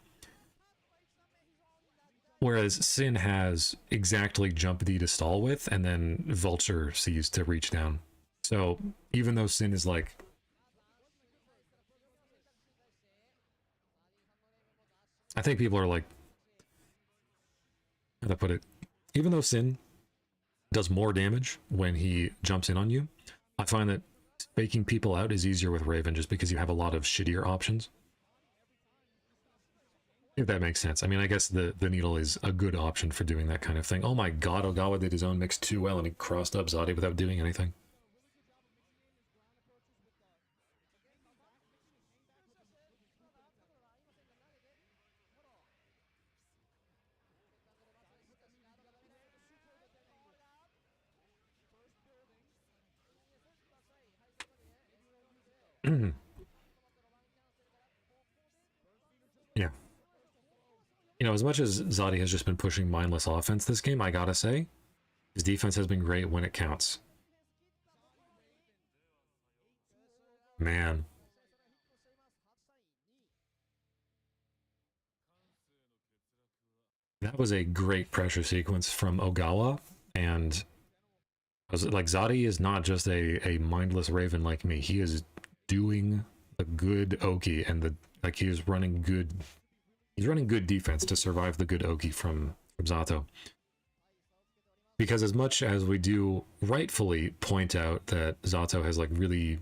Whereas Sin has exactly jump D to stall with, and then Vulture C's to reach down. So even though Sin is like, I think people are like, how to put it, even though Sin does more damage when he jumps in on you, I find that faking people out is easier with Raven just because you have a lot of shittier options. If that makes sense. I mean, I guess the needle is a good option for doing that kind of thing. Oh my god, Ogawa did his own mix too well and he crossed up Zadi without doing anything. Yeah. You know, as much as Zadi has just been pushing mindless offense this game, I gotta say, his defense has been great when it counts. Man. That was a great pressure sequence from Ogawa, and I was like, Zadi is not just a mindless Raven like me. He is doing a good Oki, and the like he is running good. He's running good defense to survive the good Oki from Zato. Because as much as we do rightfully point out that Zato has like really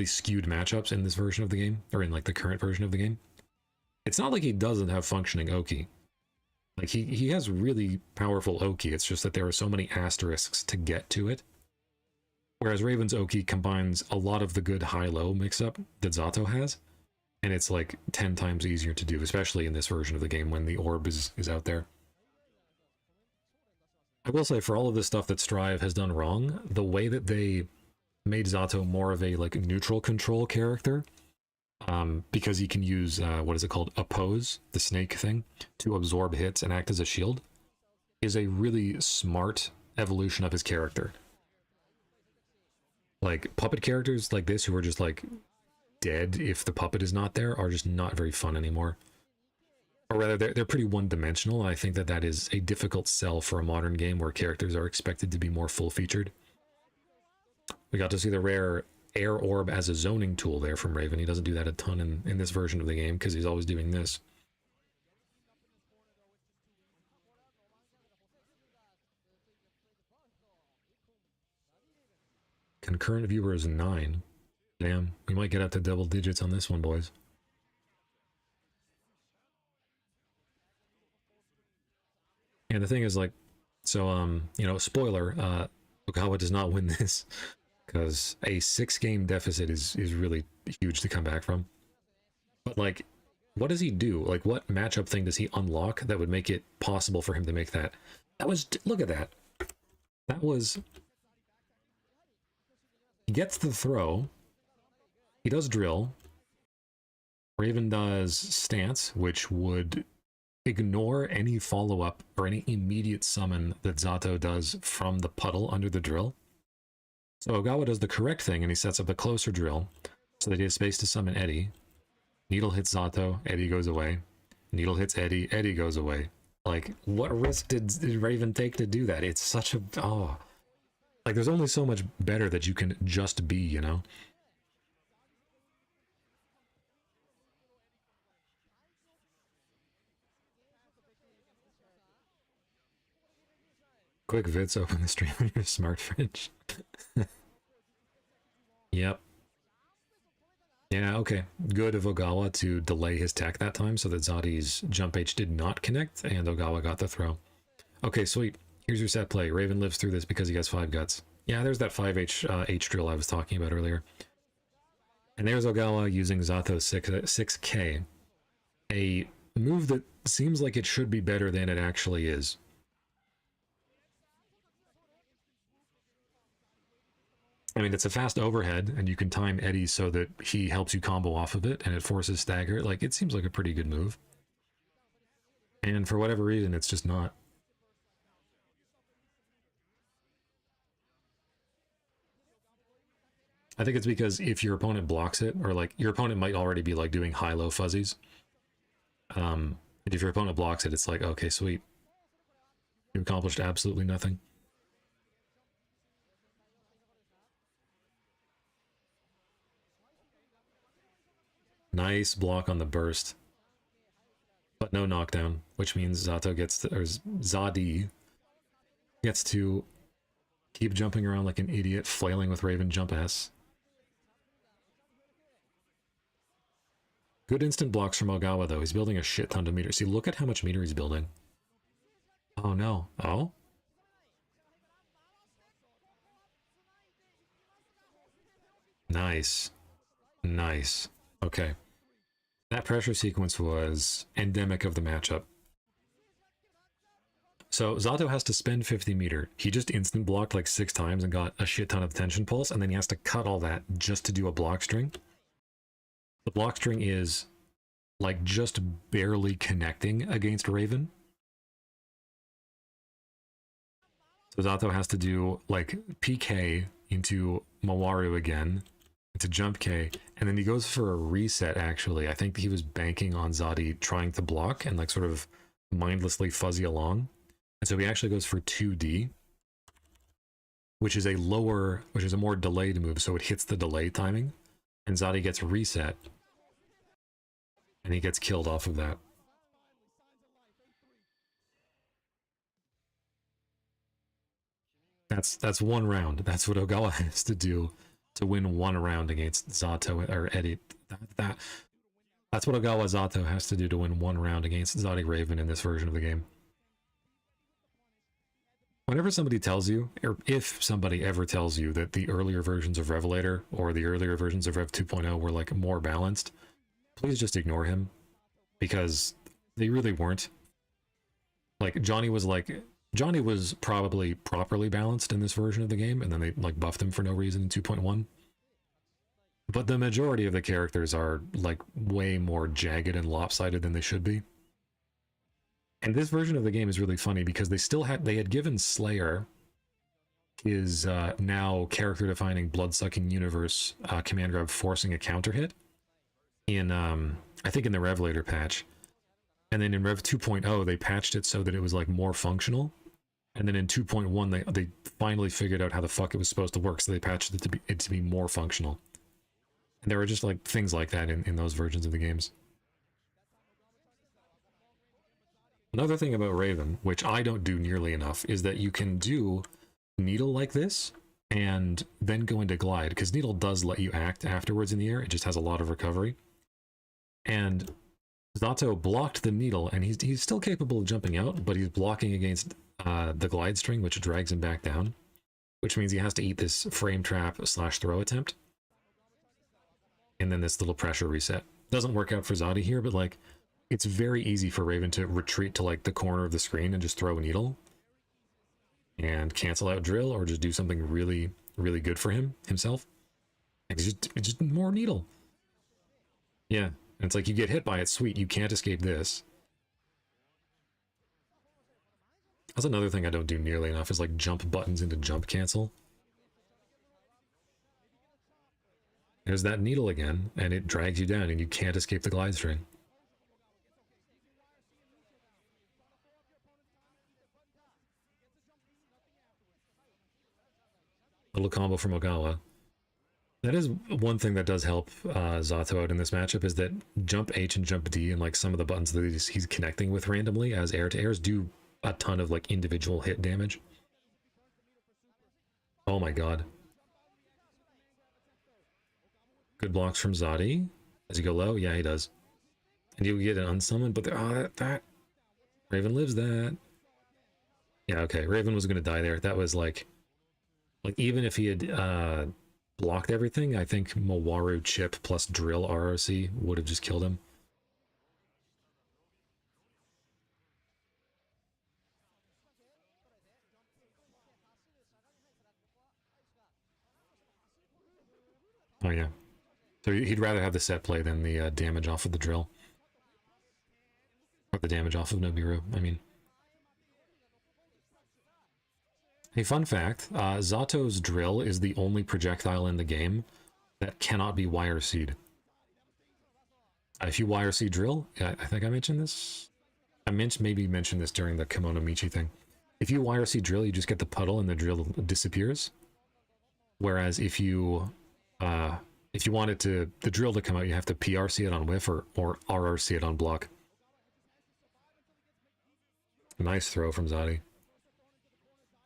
skewed matchups in this version of the game, or in like the current version of the game, it's not like he doesn't have functioning Oki. Like he has really powerful Oki. It's just that there are so many asterisks to get to it. Whereas Raven's Oki combines a lot of the good high-low mix-up that Zato has, and it's like 10 times easier to do, especially in this version of the game when the orb is out there. I will say, for all of this stuff that Strive has done wrong, the way that they made Zato more of a like neutral control character, because he can use what is it called, oppose, the snake thing, to absorb hits and act as a shield, is a really smart evolution of his character. Like puppet characters like this, who are just like dead if the puppet is not there, are just not very fun anymore. Or rather, they're pretty one-dimensional, and I think that that is a difficult sell for a modern game where characters are expected to be more full-featured. We got to see the rare air orb as a zoning tool there from Raven. He doesn't do that a ton in this version of the game because he's always doing this. Concurrent viewers 9. Damn, we might get up to double digits on this one, boys. And the thing is, like, so, you know, spoiler, Ogawa does not win this, because a 6-game deficit is really huge to come back from. But, like, what does he do? Like, what matchup thing does he unlock that would make it possible for him to make that? That was, look at that. That was, he gets the throw, he does drill, Raven does stance, which would ignore any follow-up or any immediate summon that Zato does from the puddle under the drill. So Ogawa does the correct thing, and he sets up a closer drill so that he has space to summon Eddie. Needle hits Zato, Eddie goes away. Needle hits Eddie, Eddie goes away. Like, what risk did Raven take to do that? It's such a... oh. Like, there's only so much better that you can just be, you know? Quick vids, open the stream on your smart fridge. Yep. Yeah, okay. Good of Ogawa to delay his tech that time so that Zadi's jump H did not connect, and Ogawa got the throw. Okay, sweet. Here's your set play. Raven lives through this because he has 5 guts. Yeah, there's that 5H H drill I was talking about earlier. And there's Ogawa using Zato's 6K. A move that seems like it should be better than it actually is. I mean, it's a fast overhead, and you can time Eddie so that he helps you combo off of it, and it forces stagger. Like, it seems like a pretty good move. And for whatever reason, it's just not. I think it's because if your opponent blocks it, or like your opponent might already be like doing high-low fuzzies. And if your opponent blocks it, it's like, okay, sweet. You accomplished absolutely nothing. Nice block on the burst. But no knockdown, which means Zato gets to, or Zadi gets to keep jumping around like an idiot, flailing with Raven jump S. Good instant blocks from Ogawa, though. He's building a shit ton of meter. See, look at how much meter he's building. Oh, no. Oh? Nice. Nice. Okay. That pressure sequence was endemic of the matchup. So Zato has to spend 50 meter. He just instant blocked like 6 times and got a shit ton of tension pulse, and then he has to cut all that just to do a block string. The block string is like just barely connecting against Raven. So Zato has to do like PK into Mawaru again, into jump K, and then he goes for a reset actually. I think he was banking on Zadi trying to block and like sort of mindlessly fuzzy along. And so he actually goes for 2D, which is a more delayed move, so it hits the delay timing. And Zadi gets reset. And he gets killed off of that. That's one round. That's what Ogawa has to do to win one round against Zato or Eddie. That's what Ogawa Zato has to do to win one round against Zadi Raven in this version of the game. Whenever somebody tells you, or if somebody ever tells you that the earlier versions of Revelator or the earlier versions of Rev 2.0 were like more balanced, please just ignore him, because they really weren't. Like Johnny was probably properly balanced in this version of the game, and then they like buffed him for no reason in 2.1. But the majority of the characters are like way more jagged and lopsided than they should be. And this version of the game is really funny because they had given Slayer his now character-defining blood-sucking universe command grab forcing a counter hit in I think in the Revelator patch. And then in Rev 2.0 they patched it so that it was like more functional. And then in 2.1 they finally figured out how the fuck it was supposed to work, so they patched it to be more functional. And there were just like things like that in those versions of the games. Another thing about Raven, which I don't do nearly enough, is that you can do Needle like this and then go into Glide, because Needle does let you act afterwards in the air. It just has a lot of recovery. And Zato blocked the Needle, and he's still capable of jumping out, but he's blocking against the Glide string, which drags him back down, which means he has to eat this frame trap / throw attempt. And then this little pressure reset. Doesn't work out for Zadi here, but like, it's very easy for Raven to retreat to like the corner of the screen and just throw a Needle and cancel out drill, or just do something really, really good for himself. It's just more Needle. Yeah, and it's like you get hit by it, sweet, you can't escape this. That's another thing I don't do nearly enough, is like jump buttons into jump cancel. There's that Needle again, and it drags you down and you can't escape the glide string. Little combo from Ogawa. That is one thing that does help Zato out in this matchup, is that jump H and jump D and like some of the buttons that he's connecting with randomly as air to airs do a ton of like individual hit damage. Oh my god. Good blocks from Zadi. Does he go low? Yeah, he does. And you get an unsummon, but that Raven lives that. Yeah, okay. Raven was gonna die there. That was like even if he had blocked everything, I think Mawaru chip plus drill ROC would have just killed him. Oh yeah. So he'd rather have the set play than the damage off of the drill. Or the damage off of Nobiru, I mean. Hey, fun fact, Zato's drill is the only projectile in the game that cannot be YRC'd. If you YRC drill, I think I mentioned this. I maybe mentioned this during the Kimono Michi thing. If you YRC drill, you just get the puddle and the drill disappears. Whereas if you want it to the drill to come out, you have to PRC it on whiff or RRC it on block. Nice throw from Zadi.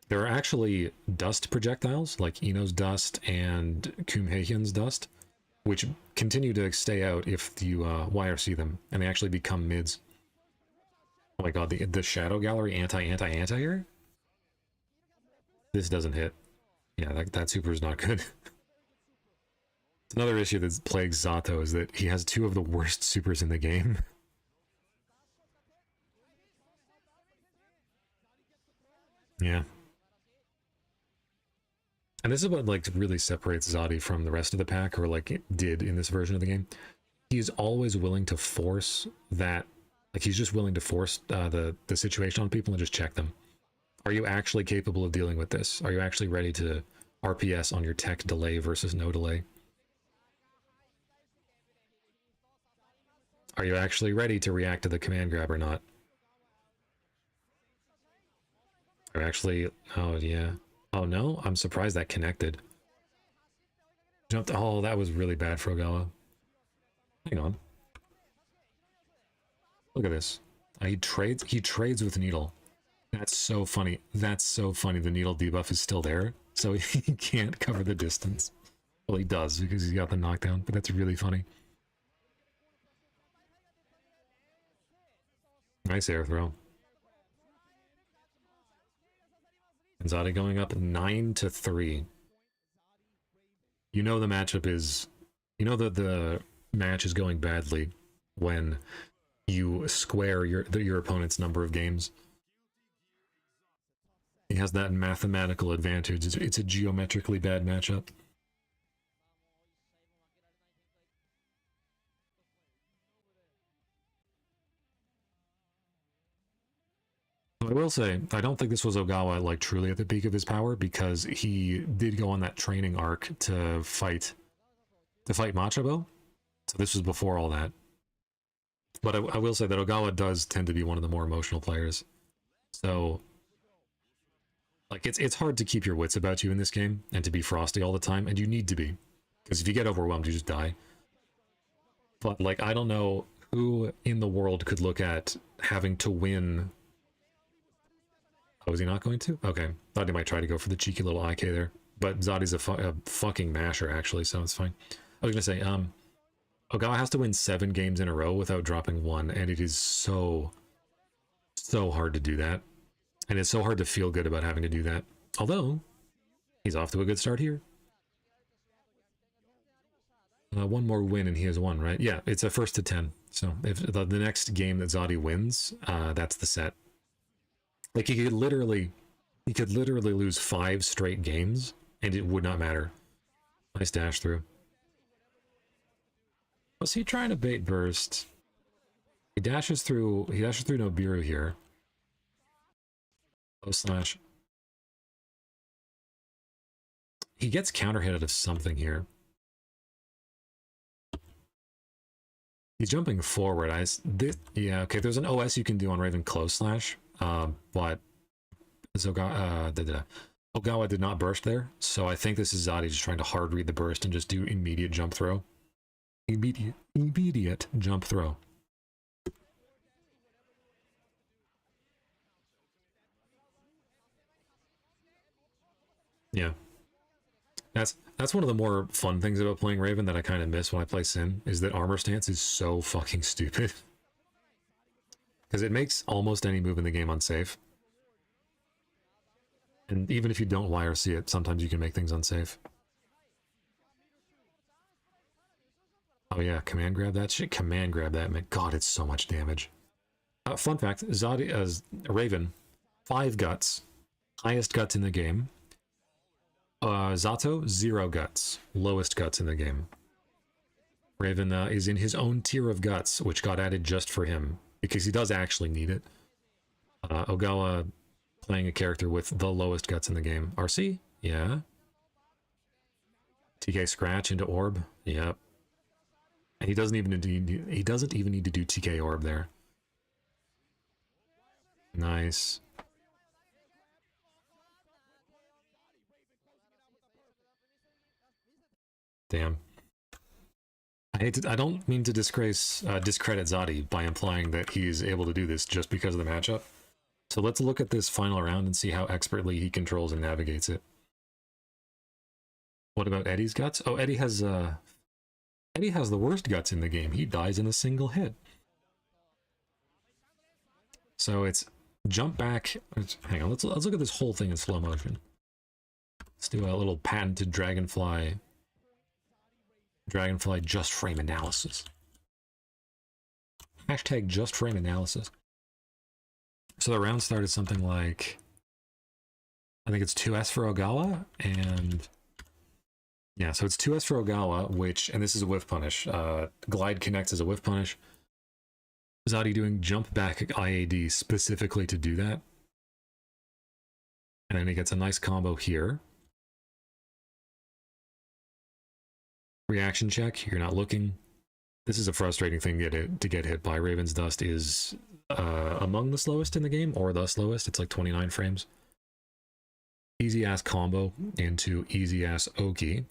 There are actually dust projectiles, like Ino's dust and Kumheihyun's dust, which continue to stay out if you YRC them, and they actually become mids. Oh my god, the Shadow Gallery anti here? This doesn't hit. Yeah, that super is not good. It's another issue that plagues Zato is that he has two of the worst supers in the game. Yeah. And this is what like really separates Zadi from the rest of the pack, or like it did in this version of the game. He's always willing to force that, like he's just willing to force the situation on people and just check them. Are you actually capable of dealing with this? Are you actually ready to RPS on your tech delay versus no delay? Are you actually ready to react to the command grab or not? Are you actually... Oh, yeah. Oh, no? I'm surprised that connected. Jumped... Oh, that was really bad for Ogawa. Hang on. Look at this. He trades with Needle. That's so funny. That's so funny. The Needle debuff is still there, so he can't cover the distance. Well, he does, because he's got the knockdown, but that's really funny. Nice air throw. And Zadi going up 9-3. You know the matchup is... You know that the match is going badly when you square your opponent's number of games. He has that mathematical advantage. It's a geometrically bad matchup. I will say, I don't think this was Ogawa like truly at the peak of his power, because he did go on that training arc to fight Machabo. So this was before all that. But I will say that Ogawa does tend to be one of the more emotional players. So like it's hard to keep your wits about you in this game and to be frosty all the time, and you need to be. Because if you get overwhelmed, you just die. But like I don't know who in the world could look at having to win. Oh, is he not going to? Okay. Thought he might try to go for the cheeky little IK there. But Zadi's a fucking masher, actually, so it's fine. I was going to say, Ogawa has to win 7 games in a row without dropping one, and it is so hard to do that. And it's so hard to feel good about having to do that. Although, he's off to a good start here. One more win and he has won, right? Yeah, it's a 1st to 10. So if the next game that Zadi wins, that's the set. Like he could literally lose 5 straight games and it would not matter. Nice dash through. Was he trying to bait burst? He dashes through Nobiru here. Oh slash. He gets counter hit out of something here. He's jumping forward. Yeah, okay, there's an OS you can do on Raven close slash. But Ogawa did not burst there, so I think this is Zadi just trying to hard read the burst and just do immediate jump throw. Immediate jump throw. Yeah. That's one of the more fun things about playing Raven that I kind of miss when I play Sin, is that armor stance is so fucking stupid. Because it makes almost any move in the game unsafe. And even if you don't YRC it, sometimes you can make things unsafe. Oh yeah, command grab that shit. Command grab that, man. God, it's so much damage. Fun fact, Zadi as Raven, 5 guts. Highest guts in the game. Zato, 0 guts. Lowest guts in the game. Raven is in his own tier of guts, which got added just for him, because he does actually need it. Ogawa playing a character with the lowest guts in the game. RC? Yeah. TK scratch into orb. Yep. And he doesn't even need to do TK orb there. Nice. Damn. I don't mean to discredit Zadi by implying that he's able to do this just because of the matchup. So let's look at this final round and see how expertly he controls and navigates it. What about Eddie's guts? Oh, Eddie has the worst guts in the game. He dies in a single hit. So it's jump back. Hang on, let's look at this whole thing in slow motion. Let's do a little patented Dragonfly just frame analysis. Hashtag just frame analysis. So the round started something like, I think it's 2S for Ogawa, and yeah, so it's 2S for Ogawa, and this is a whiff punish. Glide connects as a whiff punish. Zadi doing jump back IAD specifically to do that. And then he gets a nice combo here. Reaction check, you're not looking. This is a frustrating thing to get hit by. Raven's Dust is among the slowest in the game, or the slowest. It's like 29 frames. Easy ass combo into easy ass Oki.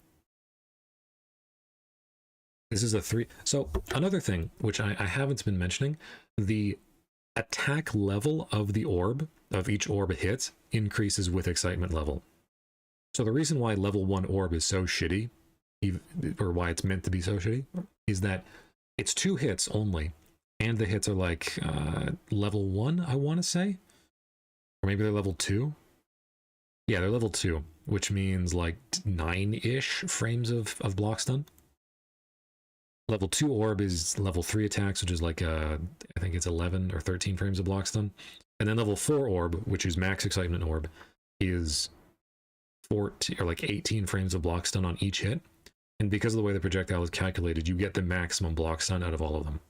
This is a 3. So another thing, which I haven't been mentioning, the attack level of the orb, of each orb hit, increases with excitement level. So the reason why level 1 orb is so shitty, or why it's meant to be so shitty, is that it's 2 hits only, and the hits are like level 1, I want to say, or maybe they're level 2. Yeah, they're level 2, which means like 9-ish frames of block stun. Level 2 orb is level 3 attacks, which is like I think it's 11 or 13 frames of block stun, and then level 4 orb, which is max excitement orb, is 14 or like 18 frames of block stun on each hit. And because of the way the projectile is calculated, you get the maximum block stun out of all of them.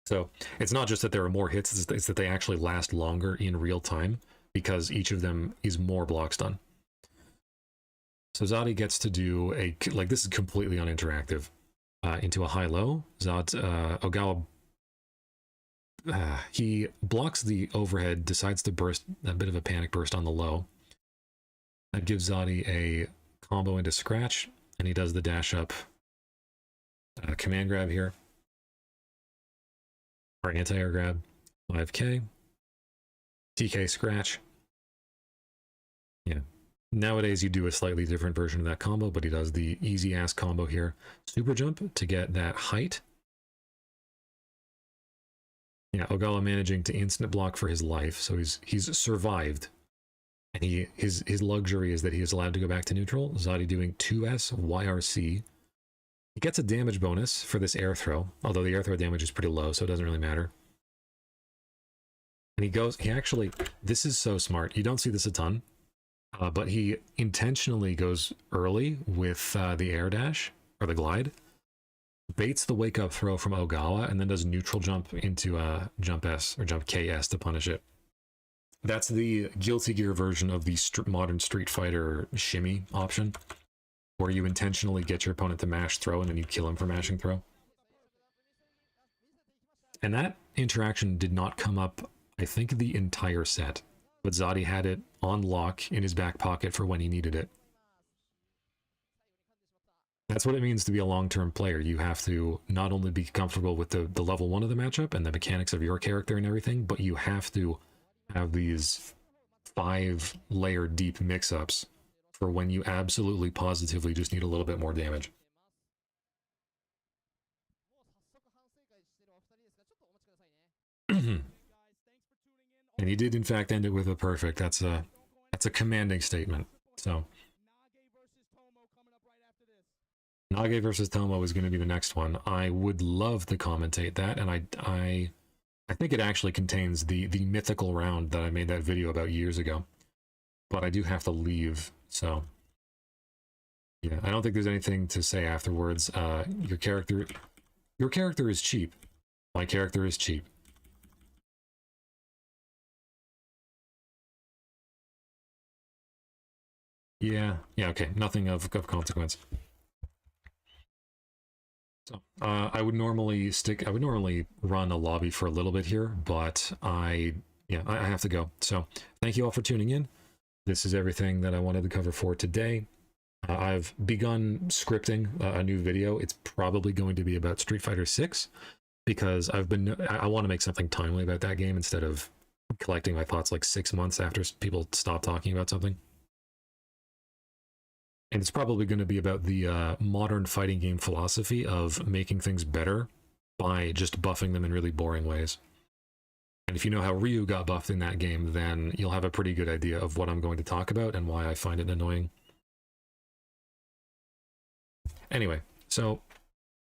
So it's not just that there are more hits, it's that they actually last longer in real time because each of them is more block stun. So Zadi gets to do like this is completely uninteractive. Into a high-low. Ogawa, he blocks the overhead, decides to burst a bit of a panic burst on the low. That gives Zadi a combo into scratch, and he does the dash up command grab here, or anti-air grab, 5k, TK scratch. Yeah. Nowadays, you do a slightly different version of that combo, but he does the easy-ass combo here. Super jump to get that height. Yeah, Ogawa managing to instant block for his life, so he's survived. And his luxury is that he is allowed to go back to neutral. Zadi doing 2S YRC. He gets a damage bonus for this air throw, although the air throw damage is pretty low, so it doesn't really matter. And he actually, this is so smart. You don't see this a ton. But he intentionally goes early with the air dash, or the glide, baits the wake up throw from Ogawa, and then does neutral jump into jump S, or jump KS to punish it. That's the Guilty Gear version of the modern Street Fighter shimmy option, where you intentionally get your opponent to mash throw, and then you kill him for mashing throw. And that interaction did not come up, I think, the entire set. But Zadi had it on lock in his back pocket for when he needed it. That's what it means to be a long-term player. You have to not only be comfortable with the level 1 of the matchup and the mechanics of your character and everything, but you have to have these 5-layer deep mix-ups for when you absolutely positively just need a little bit more damage. And he did in fact end it with a perfect. That's a commanding statement. So Nage versus Tomo is going to be the next one. I would love to commentate that, and I think it actually contains the mythical round that I made that video about years ago. But I do have to leave, so yeah, I don't think there's anything to say afterwards. Your character is cheap. My character is cheap. Yeah, okay, nothing of consequence. So I would normally run a lobby for a little bit here, but I have to go. So thank you all for tuning in. This is everything that I wanted to cover for today. I've begun scripting a new video. It's probably going to be about Street Fighter 6 because I want to make something timely about that game instead of collecting my thoughts like 6 months after people stop talking about something. And it's probably going to be about the modern fighting game philosophy of making things better by just buffing them in really boring ways. And if you know how Ryu got buffed in that game, then you'll have a pretty good idea of what I'm going to talk about and why I find it annoying. Anyway, so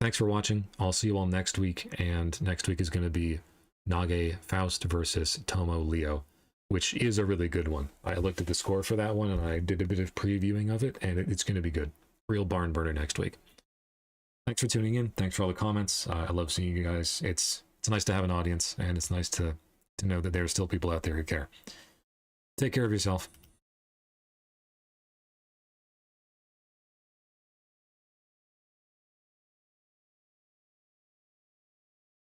thanks for watching. I'll see you all next week, and next week is going to be Nage Faust versus Tomo Leo, which is a really good one. I looked at the score for that one, and I did a bit of previewing of it, and it's going to be good. Real barn burner next week. Thanks for tuning in. Thanks for all the comments. I love seeing you guys. It's nice to have an audience, and it's nice to know that there are still people out there who care. Take care of yourself.